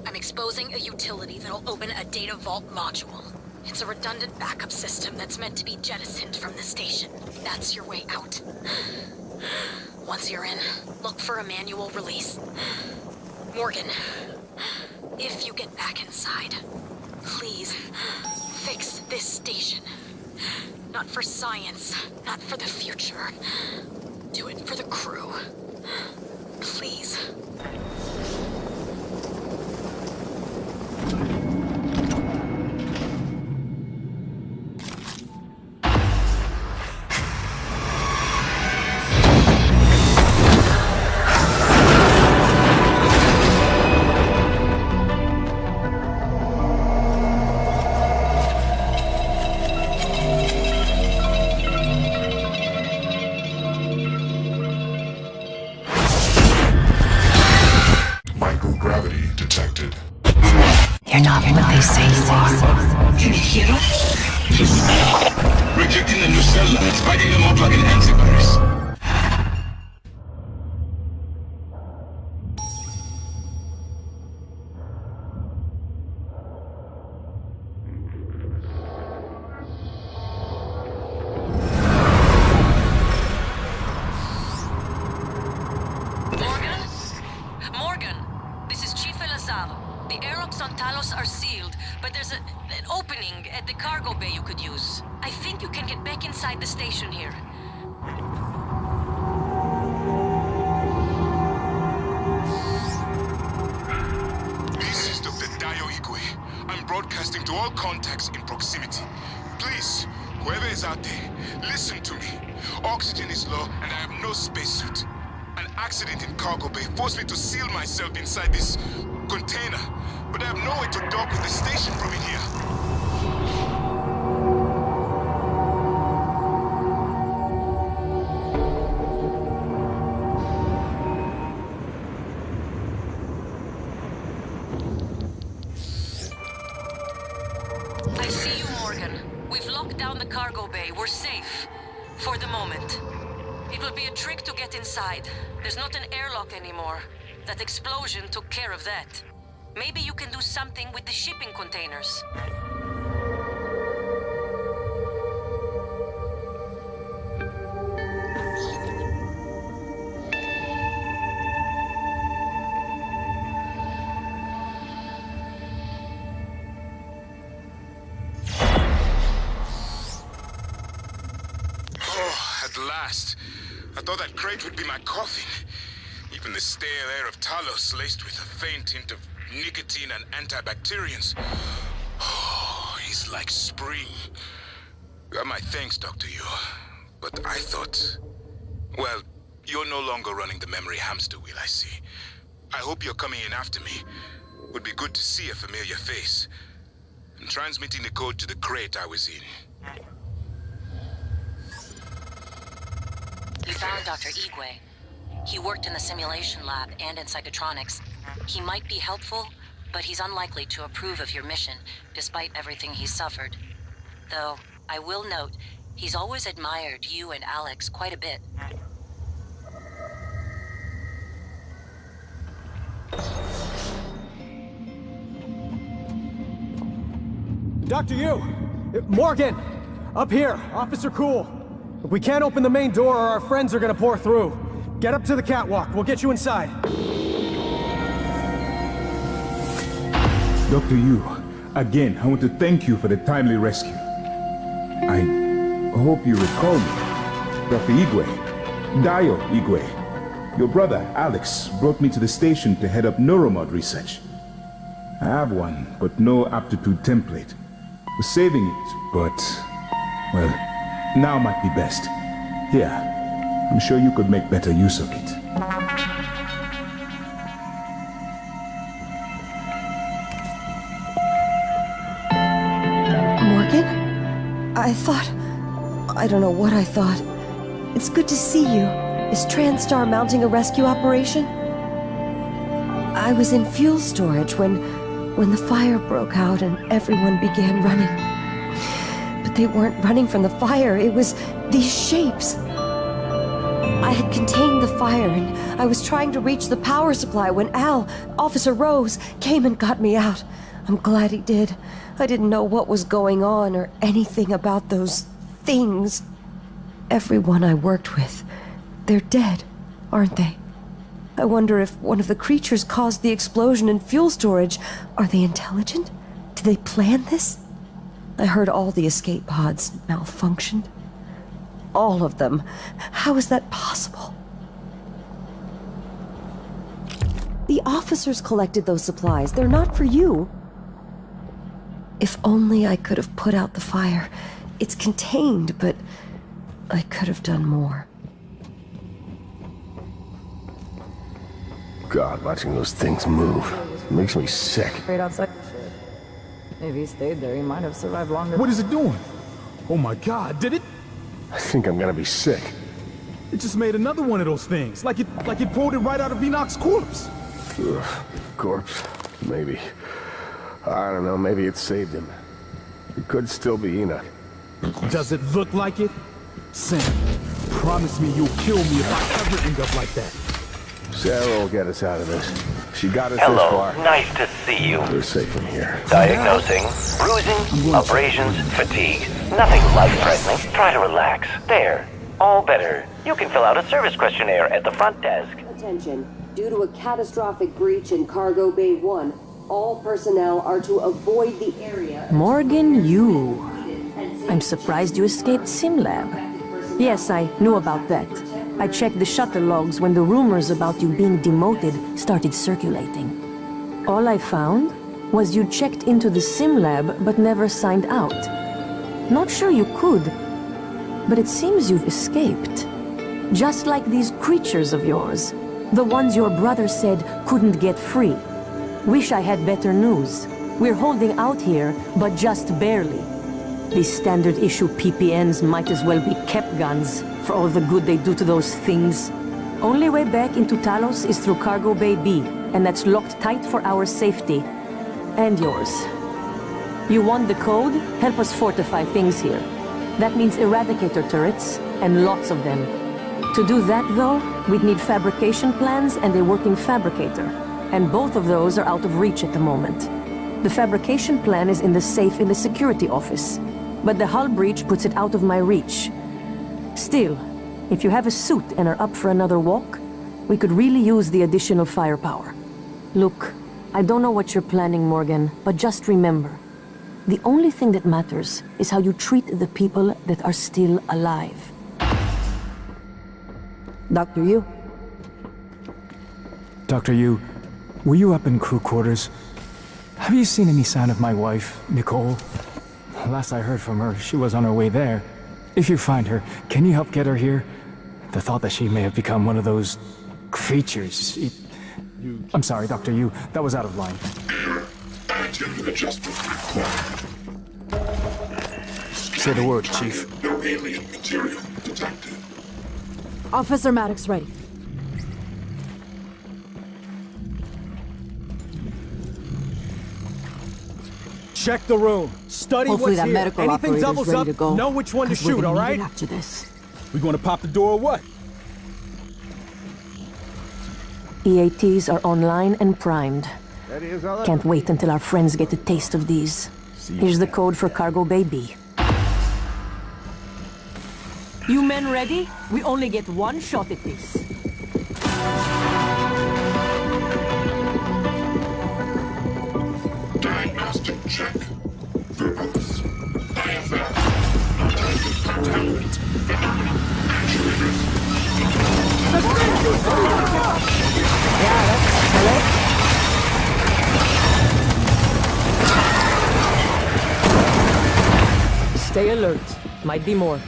I'm exposing a utility that'll open a data vault module. It's a redundant backup system that's meant to be jettisoned from the station. That's your way out. Once you're in, look for a manual release. Morgan, if you get back inside, please fix this station. Not for science, not for the future. Do it for the crew. Please. Microgravity detected. You're not what they say you are. Can you hear him? Rejecting the new cell lines, fighting them up like an antivirus. Morgan, this is Chief Elazar. The airlocks on Talos are sealed, but there's an opening at the cargo bay you could use. I think you can get back inside the station here. This is Dr. TWIOCH. I'm broadcasting to all contacts in proximity. Please, whoever is out there, listen to me. Oxygen is low and I have no spacesuit. An accident in cargo bay forced me to seal myself inside this container, but I have no way to dock with the station from in here. I see you, Morgan. We've locked down the cargo bay. We're safe. For the moment. It will be a trick to get inside. There's not an airlock anymore. That explosion took care of that. Maybe you can do something with the shipping containers. I thought that crate would be my coffin. Even the stale air of Talos laced with a faint hint of nicotine and antibacterians. Oh, he's like spring. You have my thanks, Dr. Yu. But I thought... Well, you're no longer running the memory hamster wheel, I see. I hope you're coming in after me. Would be good to see a familiar face. And transmitting the code to the crate I was in. You found Dr. Igwe. He worked in the simulation lab and in psychotronics. He might be helpful, but he's unlikely to approve of your mission, despite everything he's suffered. Though, I will note, he's always admired you and Alex quite a bit. Dr. Yu! Morgan! Up here! Officer Cool! We can't open the main door or our friends are gonna pour through. Get up to the catwalk. We'll get you inside. Dr. Yu, again, I want to thank you for the timely rescue. I hope you recall me. Dr. Igwe. Dio Igwe. Your brother, Alex, brought me to the station to head up neuromod research. I have one, but no aptitude template. Was saving it, but... well, now might be best. Here, I'm sure you could make better use of it. Morgan? I thought... I don't know what I thought. It's good to see you. Is TranStar mounting a rescue operation? I was in fuel storage when the fire broke out and everyone began running. But they weren't running from the fire, it was these shapes. I had contained the fire and I was trying to reach the power supply when Officer Rose, came and got me out. I'm glad he did. I didn't know what was going on or anything about those things. Everyone I worked with, they're dead, aren't they? I wonder if one of the creatures caused the explosion in fuel storage. Are they intelligent? Did they plan this? I heard all the escape pods malfunctioned. All of them. How is that possible? The officers collected those supplies. They're not for you. If only I could have put out the fire. It's contained, but I could have done more. God, watching those things move makes me sick. Right outside. If he stayed there, he might have survived longer. What is it doing? Oh my God, did it? I think I'm gonna be sick. It just made another one of those things. Like it pulled it right out of Enoch's corpse. Ugh, corpse. Maybe. I don't know, maybe it saved him. It could still be Enoch. Does it look like it? Sam, promise me you'll kill me if I ever end up like that. Sarah will get us out of this. She got us Hello, this far. nice to see you. We're safe in here. Diagnosing, bruising, abrasions, fatigue. Nothing life-threatening. Try to relax. There. All better. You can fill out a service questionnaire at the front desk. Attention. Due to a catastrophic breach in Cargo Bay 1, all personnel are to avoid the area. Morgan Yu. I'm surprised you escaped SimLab. Yes, I knew about that. I checked the shuttle logs when the rumors about you being demoted started circulating. All I found was you checked into the SimLab but never signed out. Not sure you could, but it seems you've escaped. Just like these creatures of yours, the ones your brother said couldn't get free. Wish I had better news. We're holding out here, but just barely. These standard issue PPNs might as well be kept guns for all the good they do to those things. Only way back into Talos is through Cargo Bay B, and that's locked tight for our safety. And yours. You want the code? Help us fortify things here. That means eradicator turrets, and lots of them. To do that, though, we'd need fabrication plans and a working fabricator. And both of those are out of reach at the moment. The fabrication plan is in the safe in the security office, but the hull breach puts it out of my reach. Still, if you have a suit and are up for another walk, we could really use the additional firepower. Look, I don't know what you're planning, Morgan, but just remember, the only thing that matters is how you treat the people that are still alive. Dr. Yu? Dr. Yu, were you up in crew quarters? Have you seen any sign of my wife, Nicole? Last I heard from her, she was on her way there. If you find her, can you help get her here? The thought that she may have become one of those creatures. I'm sorry, Dr. Yu, that was out of line. Antigen adjustment required. Say the word, Chief. No alien material detected. Officer Maddox ready. Check the room. Study Hopefully what's that here. medical Anything operator's doubles ready up, to go. know which one to 'Cause we're shoot, gonna all need right? it after this. We gonna pop the door or what? EATs are online and primed. Can't wait until our friends get a taste of these. Here's the code for Cargo Bay B. You men ready? We only get one shot at this. Diagnostic check. Verbose. IFF. Contaminant. Actuators. Yeah, that's correct. Stay alert. Might be more.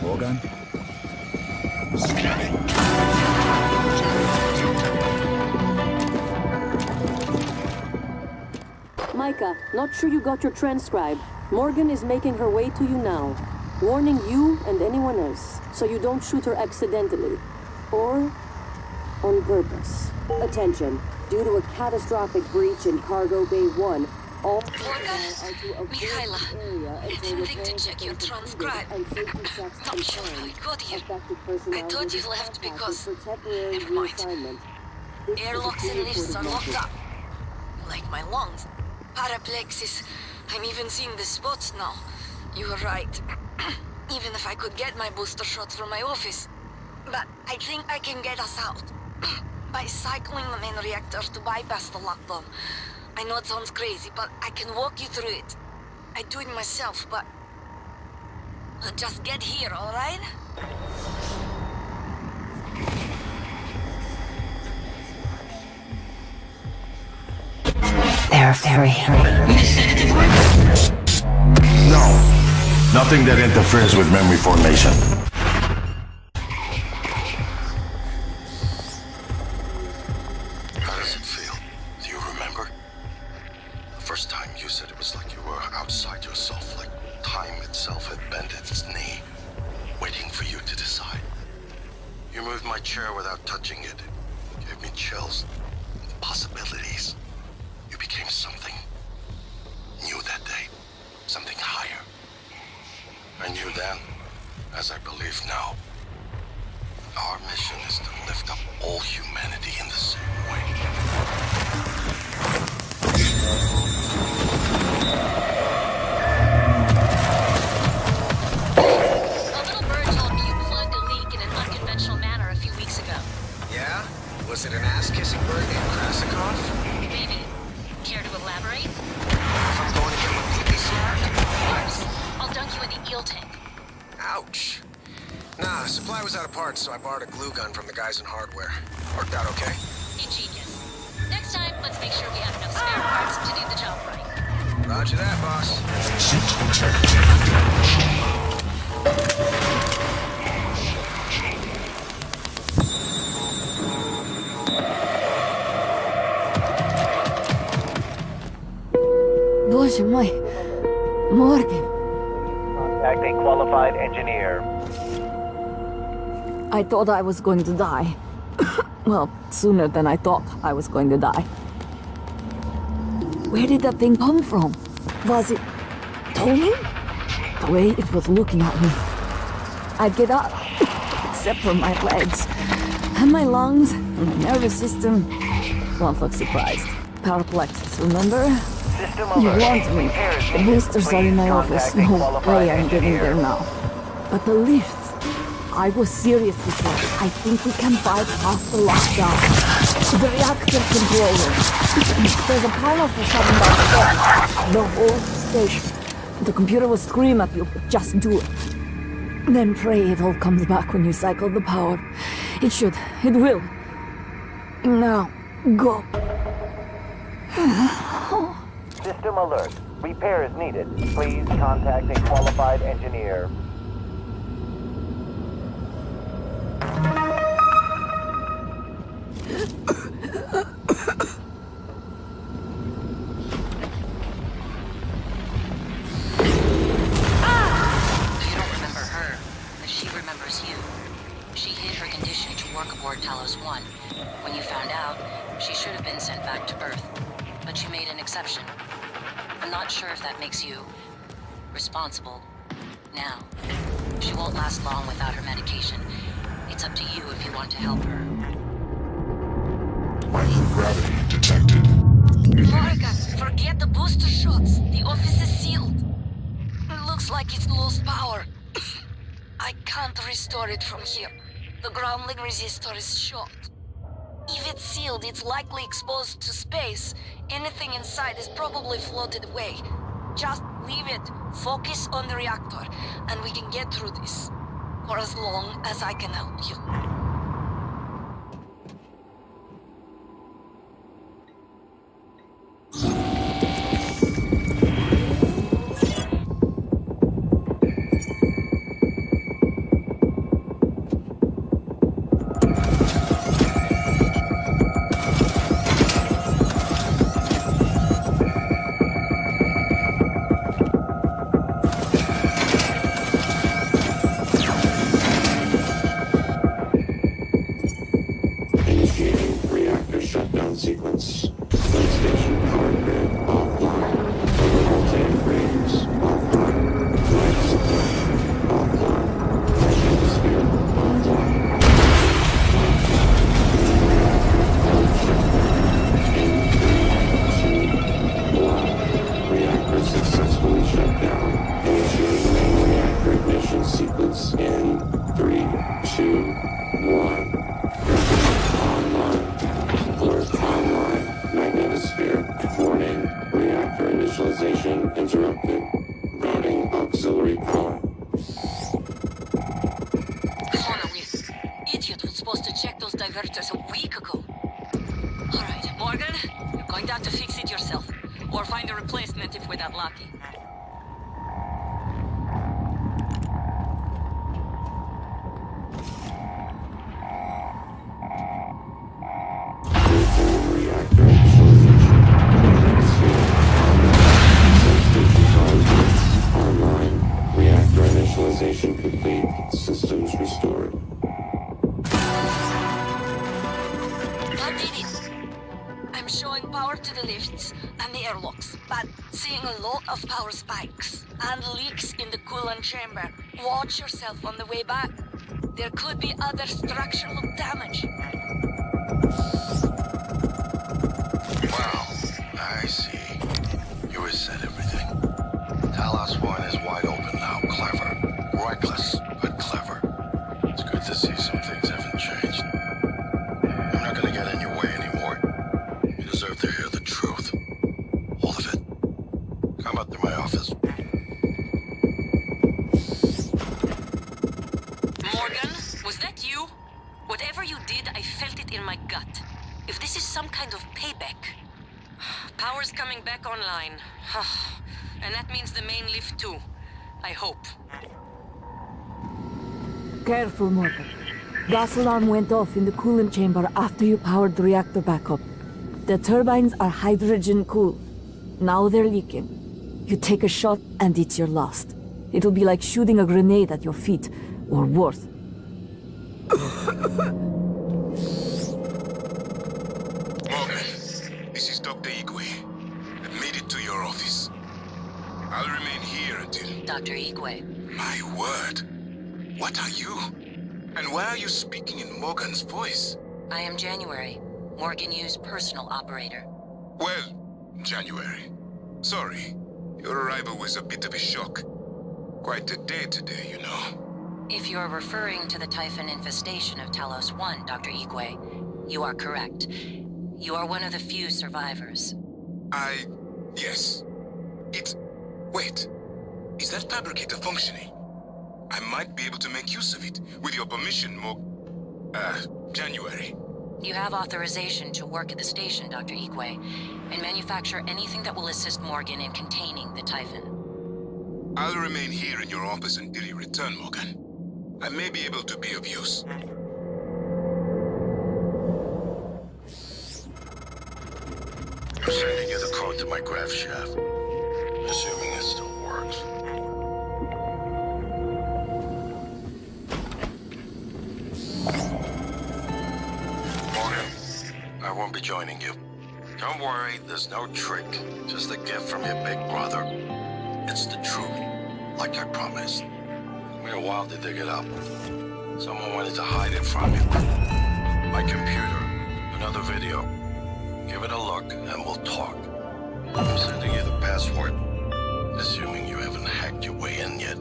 Morgan? Scanning. Micah, not sure you got your transcribe. Morgan is making her way to you now. Warning you and anyone else, so you don't shoot her accidentally. Or on purpose. Attention. Due to a catastrophic breach in Cargo Bay 1, all Michaela, I didn't think to check your transcribe. Not sure how you got here. I thought you left because... Never mind. Airlocks and lifts are locked up. Like my lungs. Paraplexis. I'm even seeing the spots now. You were right. Even if I could get my booster shots from my office. But I think I can get us out. By cycling the main reactor to bypass the lockdown. I know it sounds crazy, but I can walk you through it. I do it myself, but... just get here, alright? They're very... No. Nothing that interferes with memory formation. How does it feel? Do you remember? The first time you said it was like you were outside yourself, like time itself had bent its knee, waiting for you to decide. You moved my chair without touching it. It gave me chills. Possibilities. You became something new that day. Something higher. I knew then, as I believe now. Our mission is to lift up all humanity in the same way. A little bird told me you plugged a leak in an unconventional manner a few weeks ago. Yeah? Was it an ass-kissing bird named Krasikov? Maybe. Care to elaborate? If I'm going to get my pee-pee slapped? Worse. I'll dunk you in the eel tank. Ouch. Nah, supply was out of parts, so I borrowed a glue gun from the guys in hardware. Worked out okay. Ingenious. Next time, let's make sure we have enough spare parts to do the job right. Roger that, boss. Suit integrity. Боже мой, Morgan. Contact a qualified engineer. I thought I was going to die. Well, sooner than I thought I was going to die. Where did that thing come from? Was it Tony? The way it was looking at me. I'd get up, except for my legs. And my lungs, and nervous system. Don't look surprised. Paraplexis, remember? You warned me. The boosters are in my office. No way I'm getting there now. But the lifts, I was serious before. I think we can bypass the lockdown. The reactor controller. There's a panel for shutting down the whole station. The computer will scream at you, but just do it. Then pray it all comes back when you cycle the power. It should. It will. Now, go. System alert. Repair is needed. Please contact a qualified engineer. She hid her condition to work aboard Talos 1. When you found out, she should have been sent back to Earth. But you made an exception. I'm not sure if that makes you responsible now. She won't last long without her medication. It's up to you if you want to help her. Microgravity detected. Morgan, forget the booster shots. The office is sealed. It looks like it's lost power. I can't restore it from here. The groundling resistor is short. If it's sealed, it's likely exposed to space. Anything inside is probably floated away. Just leave it. Focus on the reactor, and we can get through this. For as long as I can help you. Sequence. Substation power grid offline. Photovoltaic rings offline. Light supply offline. Atmosphere offline. In 3, 2, 1. Reactor successfully shut down. Initiating main reactor ignition sequence in 3, 2, 1. Online. Online. Magnetosphere. Warning. Reactor initialization interrupted. Routing auxiliary power. Idiot was supposed to check those diverters a week ago. Alright, Morgan, you're going to have to fix it yourself. Or find a replacement if we're that lucky. Initialization complete. Systems restored. How did it? I'm showing power to the lifts and the airlocks, but seeing a lot of power spikes and leaks in the coolant chamber. Watch yourself on the way back. There could be other structural damage. Wow, I see. You reset everything. Talos 1 is wide open now. Clever. Reckless, but clever. It's good to see some things haven't changed. I'm not gonna get in your way anymore. You deserve to hear the truth. All of it. Come up to my office. Morgan, was that you? Whatever you did, I felt it in my gut. If this is some kind of payback... Power's coming back online. And that means the main lift too. I hope. Careful, Morgan. Gas alarm went off in the coolant chamber after you powered the reactor back up. The turbines are hydrogen-cooled. Now they're leaking. You take a shot and it's your last. It'll be like shooting a grenade at your feet, or worse. Morgan, this is Dr. Igwe. I made it to your office. I'll remain here until... Dr. Igwe. My word. What are you? And why are you speaking in Morgan's voice? I am January, Morgan Yu's personal operator. Well, January. Sorry. Your arrival was a bit of a shock. Quite a day today, you know. If you're referring to the Typhon infestation of Talos 1, Dr. Igwe, you are correct. You are one of the few survivors. Yes. Wait. Is that fabricator functioning? I might be able to make use of it. With your permission, January. You have authorization to work at the station, Dr. Igwe, and manufacture anything that will assist Morgan in containing the Typhon. I'll remain here in your office until you return, Morgan. I may be able to be of use. I'm sending you the code to my graph shaft. Assuming it still works. Morgan, I won't be joining you. Don't worry, there's no trick. Just a gift from your big brother. It's the truth, like I promised. Took me a while to dig it up. Someone wanted to hide it from you. My computer, another video. Give it a look, and we'll talk. I'm sending you the password, assuming you haven't hacked your way in yet.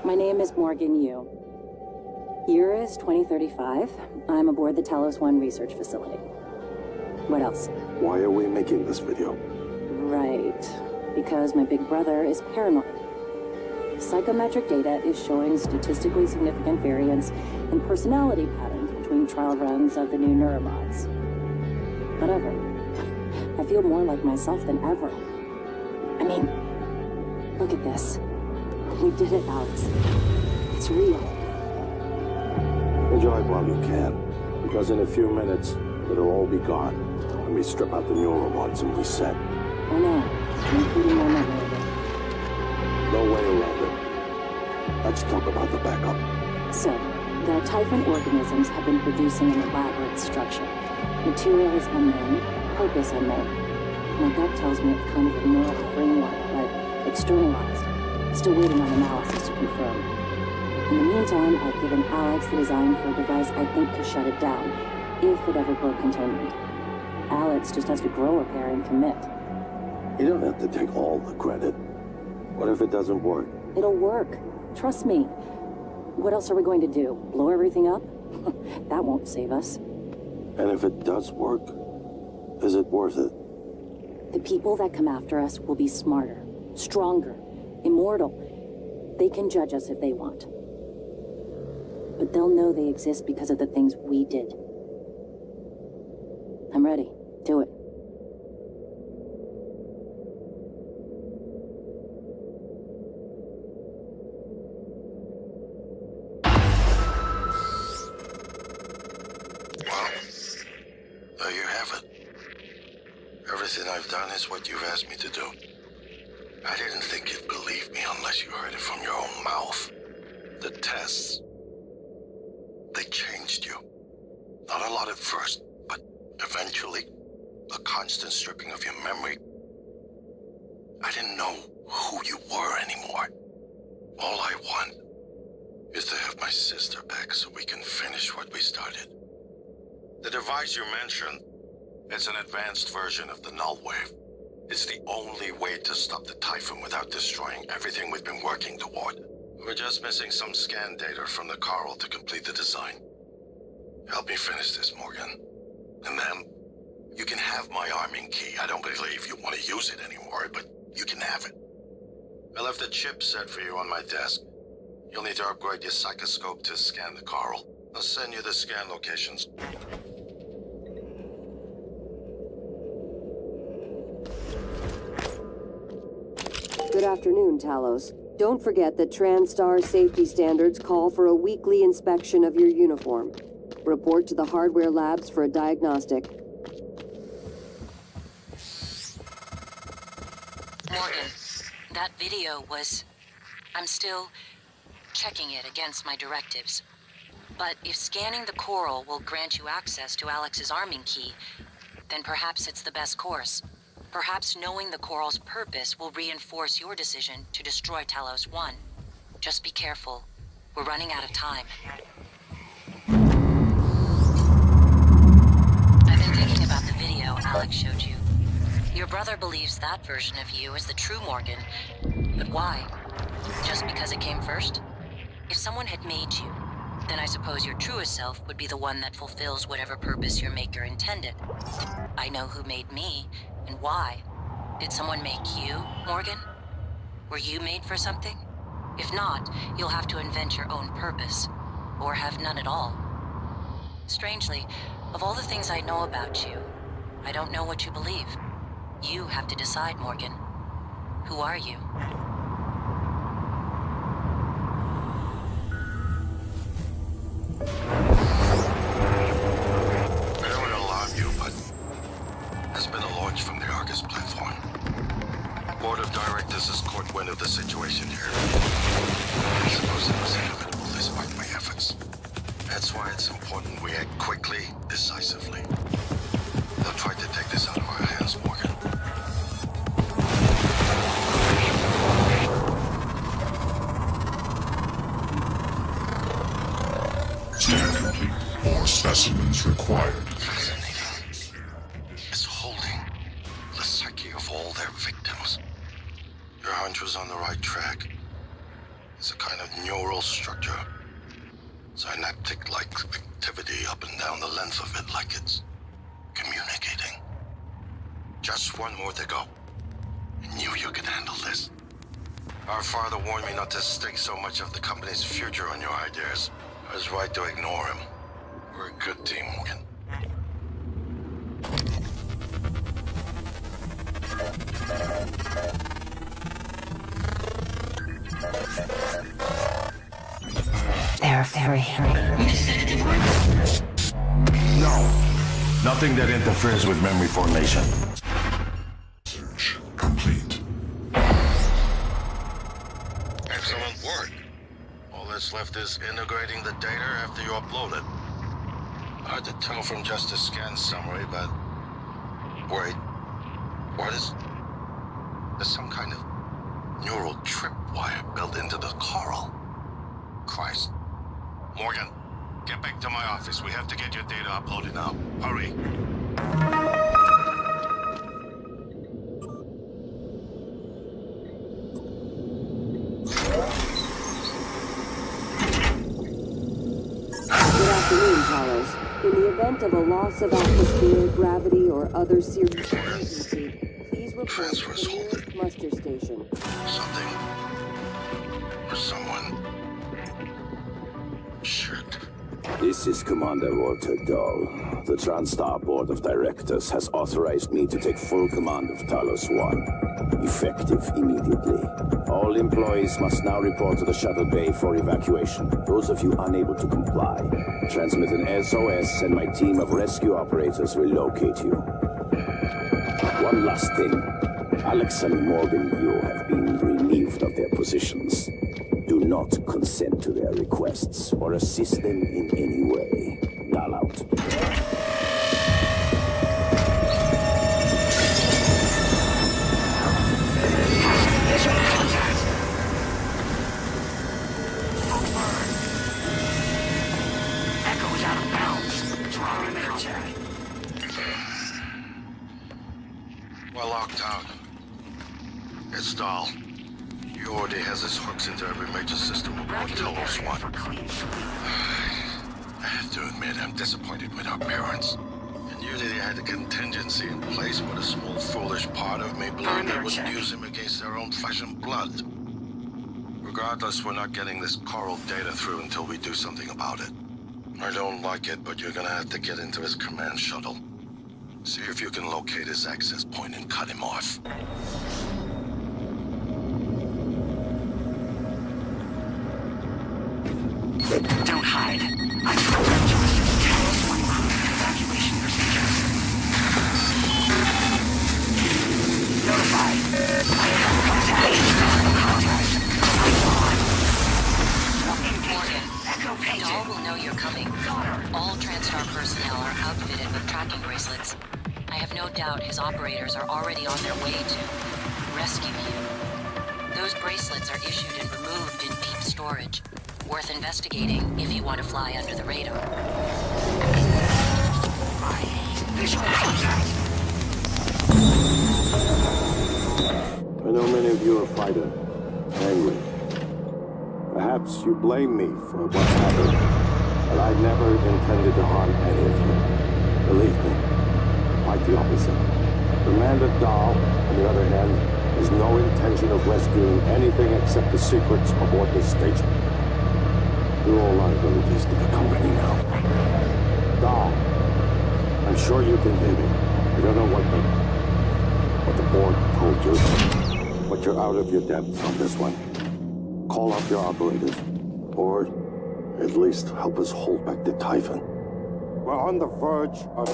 My name is Morgan Yu. Year is 2035. I'm aboard the Talos 1 research facility. What else? Why are we making this video? Right. Because my big brother is paranoid. Psychometric data is showing statistically significant variance in personality patterns between trial runs of the new neuromods. Whatever. I feel more like myself than ever. I mean, look at this. We did it, Alex. It's real. Enjoy it while you can, because in a few minutes, it'll all be gone when we strip out the neuromods and reset. I know, including my memory of it. No way around it. Let's talk about the backup. So, the Typhon organisms have been producing an elaborate structure. Material is unknown, purpose unknown. My gut tells me it's kind of a neural framework, but externalized. Still waiting on analysis to confirm. In the meantime, I've given Alex the design for a device I think could shut it down, if it ever broke containment. Alex just has to grow a pair and commit. You don't have to take all the credit. What if it doesn't work? It'll work. Trust me. What else are we going to do? Blow everything up? That won't save us. And if it does work, is it worth it? The people that come after us will be smarter, stronger, immortal. They can judge us if they want. But they'll know they exist because of the things we did. I'm ready. Do it. Well, there you have it. Everything I've done is what you've asked me to do. I didn't think you'd believe me unless you heard it from your own mouth. The tests, they changed you. Not a lot at first, but eventually, a constant stripping of your memory. I didn't know who you were anymore. All I want is to have my sister back so we can finish what we started. The device you mentioned, it's an advanced version of the null wave. It's the only way to stop the Typhon without destroying everything we've been working toward. We're just missing some scan data from the Coral to complete the design. Help me finish this, Morgan. And then, you can have my arming key. I don't believe you want to use it anymore, but you can have it. I left a chip set for you on my desk. You'll need to upgrade your psychoscope to scan the Coral. I'll send you the scan locations. Good afternoon, Talos. Don't forget that TranStar safety standards call for a weekly inspection of your uniform. Report to the hardware labs for a diagnostic. Morgan, that video was... I'm still checking it against my directives. But if scanning the Coral will grant you access to Alex's arming key, then perhaps it's the best course. Perhaps knowing the Coral's purpose will reinforce your decision to destroy Talos 1. Just be careful. We're running out of time. I've been thinking about the video Alex showed you. Your brother believes that version of you is the true Morgan. But why? Just because it came first? If someone had made you, then I suppose your truest self would be the one that fulfills whatever purpose your maker intended. I know who made me, and why. Did someone make you, Morgan? Were you made for something? If not, you'll have to invent your own purpose, or have none at all. Strangely, of all the things I know about you, I don't know what you believe. You have to decide, Morgan. Who are you? I don't want to alarm you, but there's been a launch from the Argus platform. Board of Directors has caught wind of the situation here. I suppose it was inevitable despite my efforts. That's why it's important we act quickly, decisively. They'll try to take this out of our hands, Morgan. Scan complete. More specimens required. Fascinating. It's holding the psyche of all their victims. Your hunch was on the right track. It's a kind of neural structure. Synaptic-like activity up and down the length of it, like it's communicating. Just one more to go. I knew you could handle this. Our father warned me not to stake so much of the company's future on your ideas. I was right to ignore him. We're a good team, Morgan. They're free. No. Nothing that interferes with memory formation. Search complete. Excellent work. All that's left is integrating the data after you upload it. Hard to tell from just a scan summary, but... Wait. What is... There's some kind of neural tripwire built into the coral. Christ. Morgan, get back to my office. We have to get your data uploaded now. Hurry. Good afternoon, Carlos. In the event of a loss of atmosphere, gravity, or other serious emergency, please report to the nearest muster station. Something. Or someone. Shit. This is Commander Walter Dahl. The TranStar Board of Directors has authorized me to take full command of Talos 1, effective immediately. All employees must now report to the shuttle bay for evacuation. Those of you unable to comply, transmit an SOS and my team of rescue operators will locate you. One last thing. Alex and Morgan Yu have been relieved of their positions. Do not consent to their requests or assist them in any way. Dial out. Echo's out of bounds. Drawing energy. We're locked out. It's Dahl. He already has his hooks into every major system aboard Talos 1. I have to admit, I'm disappointed with our parents. I knew they had a contingency in place, but a small foolish part of me believed they wouldn't use him against their own flesh and blood. Regardless, we're not getting this coral data through until we do something about it. I don't like it, but you're gonna have to get into his command shuttle. See if you can locate his access point and cut him off. Don't hide. I programmed you to Talos 1 crew evacuation procedures. Notified. I have contact. Morgan, Dahl will know you're coming. All TranStar personnel are outfitted with tracking bracelets. I have no doubt his operators are already on their way to rescue you. Those bracelets are issued and removed in deep storage. Worth investigating if you want to fly under the radar. Visual contact. I know many of you are fighters. angry. Perhaps you blame me for what's happened, but I never intended to harm any of you. Believe me, quite the opposite. Commander Dahl, on the other hand, has no intention of rescuing anything except the secrets aboard this station. You're all liabilities to the company now. Dahl, I'm sure you can hear me. I don't know what the board told you, but you're out of your depth on this one. Call up your operators, or at least help us hold back the Typhon. We're on the verge of...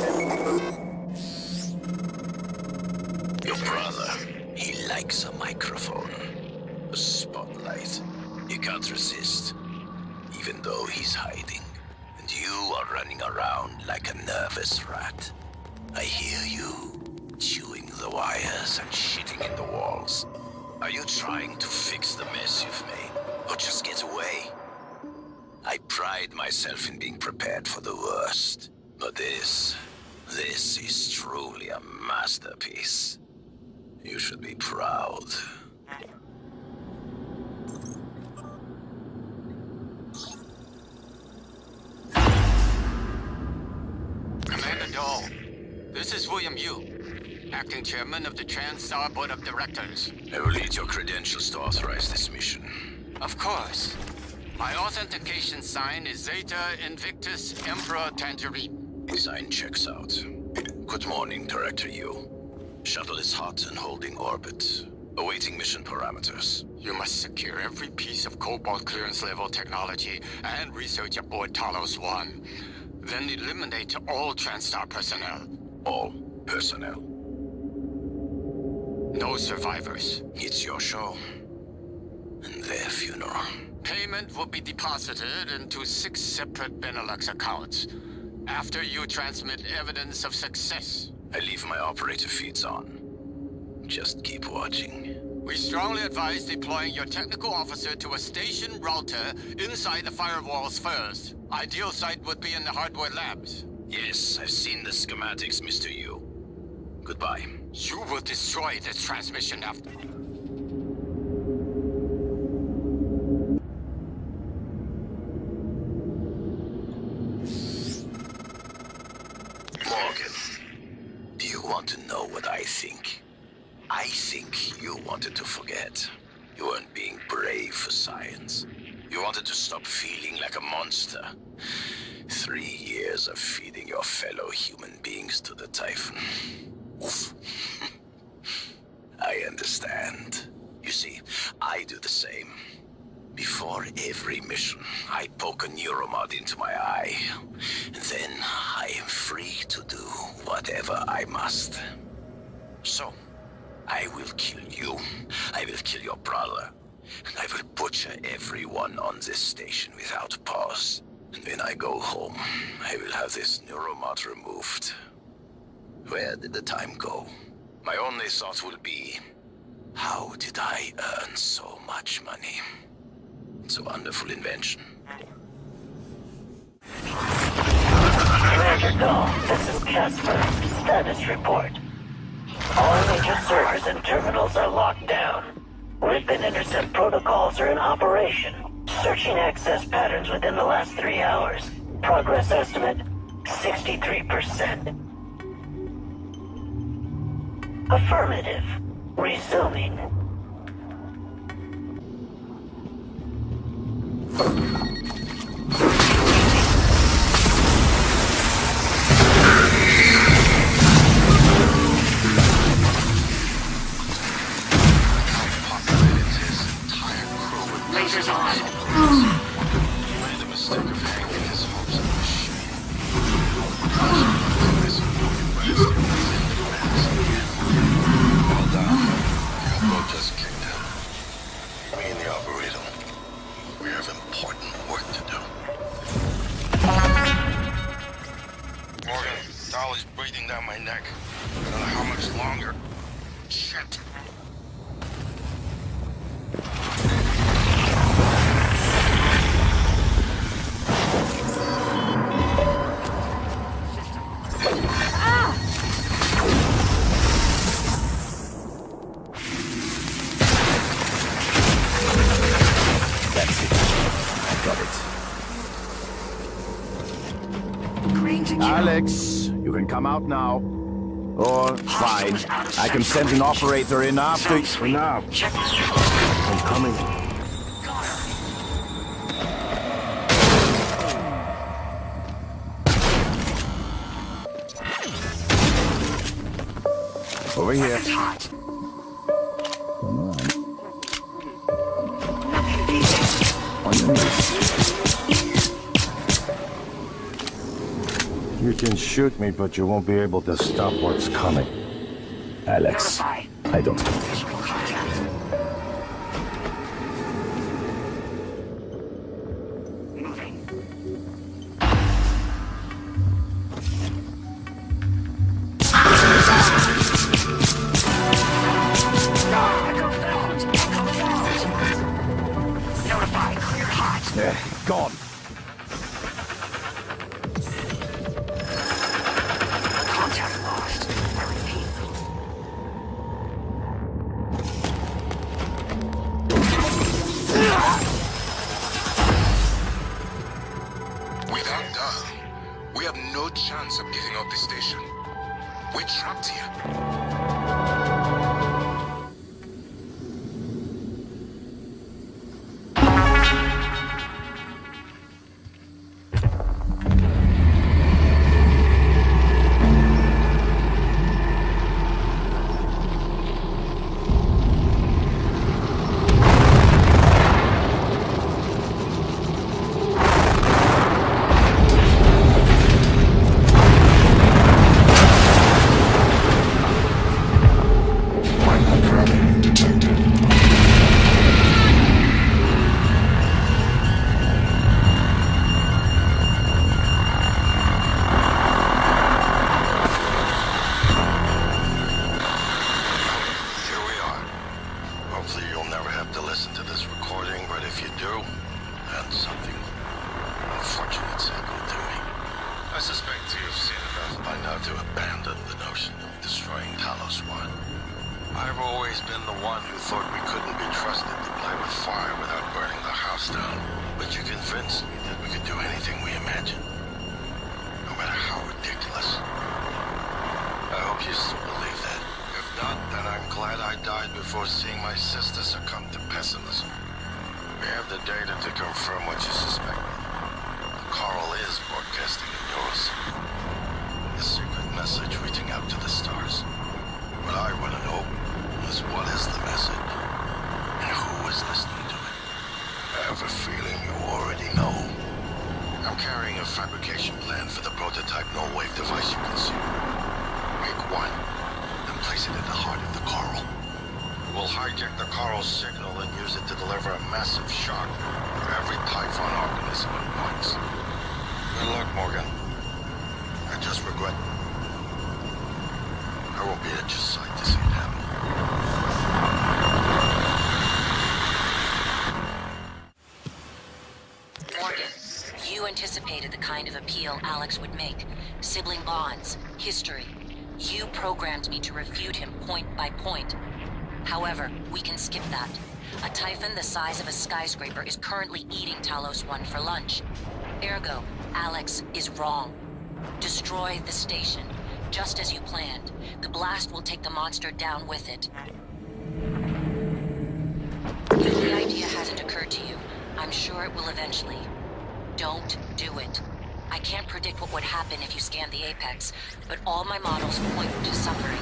Your brother, he likes a microphone, a spotlight. He can't resist, even though he's hiding. And you are running around like a nervous rat. I hear you, chewing the wires and shitting in the walls. Are you trying to fix the mess you've made, or just get away? I pride myself in being prepared for the worst, but this is truly a masterpiece. You should be proud. Commander Dahl, this is William Yu, acting chairman of the TranStar Board of Directors. I will need your credentials to authorize this mission. Of course. My authentication sign is Zeta Invictus Emperor Tangerine. Sign checks out. Good morning, Director Yu. Shuttle is hot and holding orbit. Awaiting mission parameters. You must secure every piece of Cobalt clearance level technology and research aboard Talos 1. Then eliminate all TranStar personnel. All personnel. No survivors. It's your show. And their funeral. Payment will be deposited into 6 separate Benelux accounts after you transmit evidence of success. I leave my operator feeds on. Just keep watching. We strongly advise deploying your technical officer to a station router inside the firewalls first. Ideal site would be in the hardware labs. Yes, I've seen the schematics, Mr. Yu. Goodbye. You will destroy this transmission after... Morgan, do you want to know what I think? I think you wanted to forget. You weren't being brave for science. You wanted to stop feeling like a monster. 3 years of feeding your fellow human beings to the Typhon. Oof. I understand. You see, I do the same. Before every mission, I poke a neuromod into my eye. And then I am free to do whatever I must. So, I will kill you. I will kill your brother. And I will butcher everyone on this station without pause. And when I go home, I will have this neuromod removed. Where did the time go? My only thought will be, how did I earn so much money? It's a wonderful invention. Commander Dahl, this is Casper. Status report. All major servers and terminals are locked down. Rip and intercept protocols are in operation. Searching access patterns within the last 3 hours. Progress estimate, 63%. Affirmative. Resuming. Lasers on. Made the mistake of hanging his hopes on the ship. Well done. Your boat just kicked out. Me and the operator, we have important work to do. Morgan, Dahl is breathing down my neck. I don't know how much longer. Shit. Alex, you can come out now. Or, fine, I can send an operator in after... Enough. I'm coming. Over here. On your knees. You can shoot me, but you won't be able to stop what's coming. Alex, I don't... Gone. Contact lost. I repeat. Without Dahl, we have no chance of getting off the station. We're trapped here. I've always been the one who thought we couldn't be trusted to play with fire without burning the house down. But you convinced me that we could do anything we imagined, no matter how ridiculous. I hope you still believe that. If not, then I'm glad I died before seeing my sister succumb to pessimism. We have the data to confirm what you suspected. The coral is broadcasting in Eurocell. A secret message reaching out to the stars. What I want to know is what is the message, and who is listening to it. I have a feeling you already know. I'm carrying a fabrication plan for the prototype no-wave device you consume. Make one, and place it at the heart of the coral. We'll hijack the coral's signal and use it to deliver a massive shock for every Typhon organism it points. Good luck, Morgan. I just regret... I won't be at your side to see it happen. Morgan, you anticipated the kind of appeal Alex would make. Sibling bonds, history. You programmed me to refute him point by point. However, we can skip that. A Typhon the size of a skyscraper is currently eating Talos 1 for lunch. Ergo, Alex is wrong. Destroy the station, just as you planned. The blast will take the monster down with it. If the idea hasn't occurred to you, I'm sure it will eventually. Don't do it. I can't predict what would happen if you scanned the Apex, but all my models point to suffering.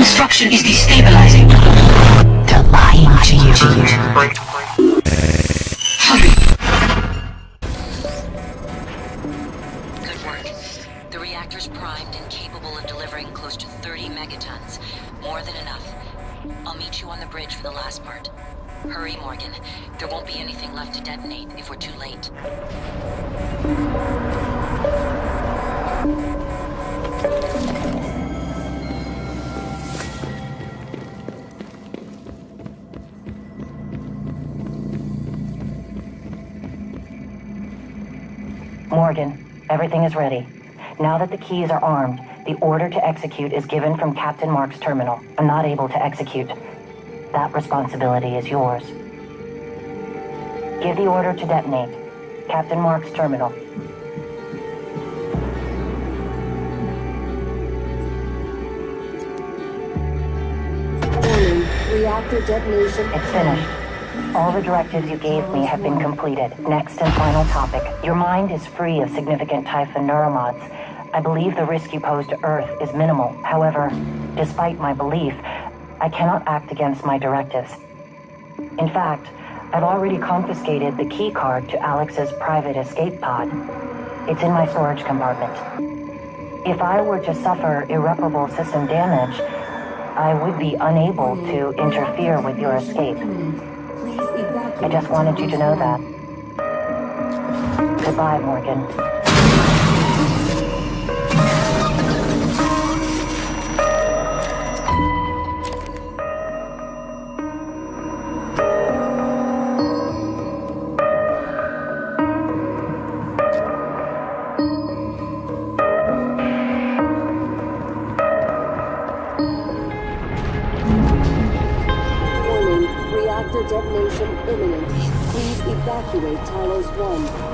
construction is destabilizing. They're lying to you. Hurry! Good work. The reactor's primed and capable of delivering close to 30 megatons. More than enough. I'll meet you on the bridge for the last part. Hurry, Morgan. There won't be anything left to detonate if we're too late. Morgan, everything is ready. Now that the keys are armed, the order to execute is given from Captain Mark's terminal. I'm not able to execute. That responsibility is yours. Give the order to detonate. Captain Mark's terminal. Warning, reactor detonation. It's finished. All the directives you gave me have been completed. Next and final topic. Your mind is free of significant Typhon neuromods. I believe the risk you pose to Earth is minimal. However, despite my belief, I cannot act against my directives. In fact, I've already confiscated the key card to Alex's private escape pod. It's in my storage compartment. If I were to suffer irreparable system damage, I would be unable to interfere with your escape. I just wanted you to know that. Goodbye, Morgan. Detonation imminent. Please evacuate Talos 1.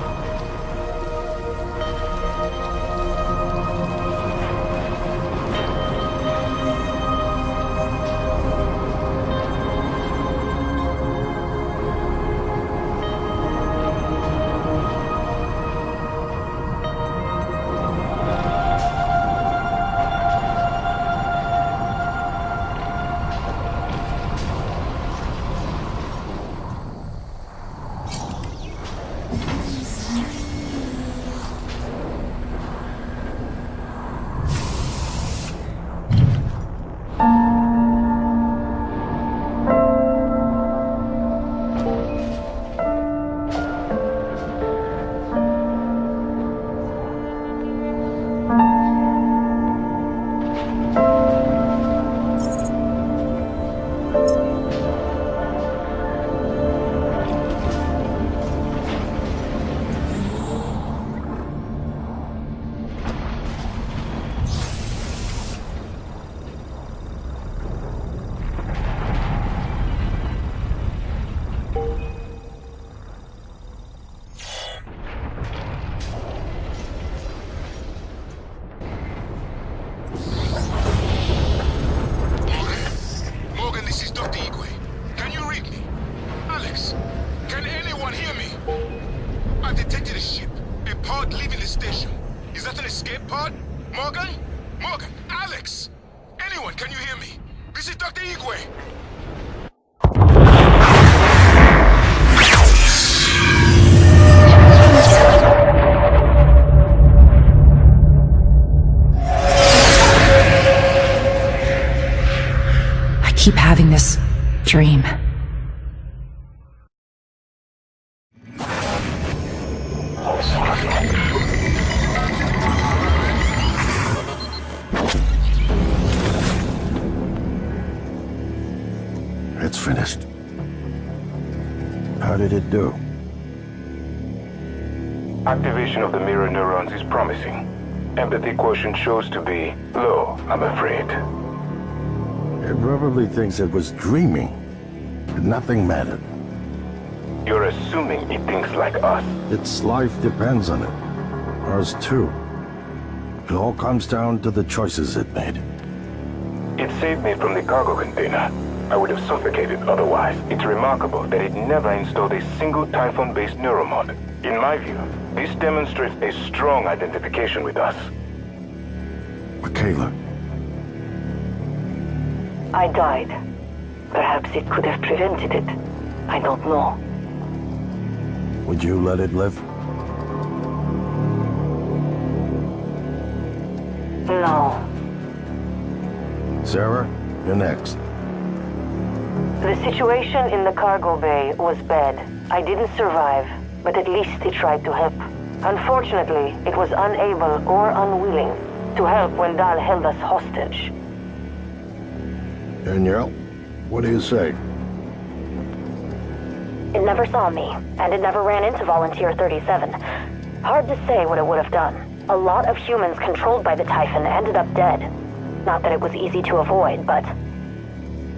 Alex! Anyone, can you hear me? This is Dr. Igwe! I keep having this dream. It's finished. How did it do? Activation of the mirror neurons is promising. Empathy quotient shows to be low, I'm afraid. It probably thinks it was dreaming. Nothing mattered. You're assuming it thinks like us. Its life depends on it. Ours too. It all comes down to the choices it made. It saved me from the cargo container. I would have suffocated otherwise. It's remarkable that it never installed a single Typhon-based neuromod. In my view, this demonstrates a strong identification with us. Michaela. I died. Perhaps it could have prevented it. I don't know. Would you let it live? No. Sarah, you're next. The situation in the cargo bay was bad. I didn't survive, but at least he tried to help. Unfortunately, it was unable or unwilling to help when Dahl held us hostage. Danielle, what do you say? It never saw me, and it never ran into Volunteer 37. Hard to say what it would have done. A lot of humans controlled by the Typhon ended up dead. Not that it was easy to avoid, but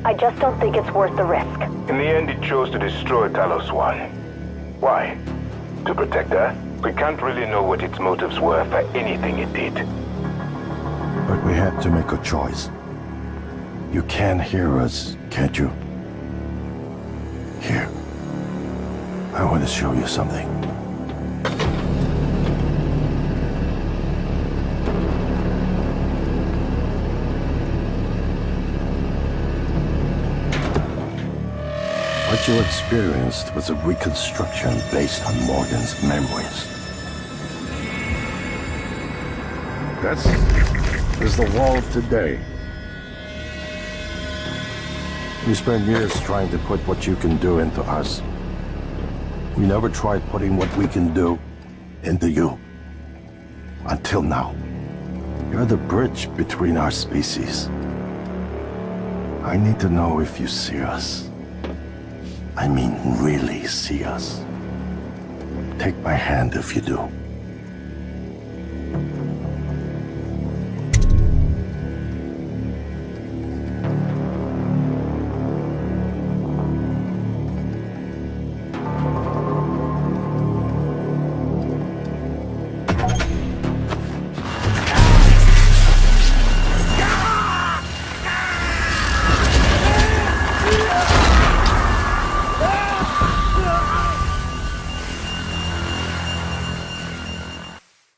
I just don't think it's worth the risk. In the end, it chose to destroy Talos 1. Why? To protect Earth? We can't really know what its motives were for anything it did. But we had to make a choice. You can hear us, can't you? Here. I want to show you something. What you experienced was a reconstruction based on Morgan's memories. This is the wall of today. We spent years trying to put what you can do into us. We never tried putting what we can do into you. Until now. You're the bridge between our species. I need to know if you see us. I mean, really see us. Take my hand if you do.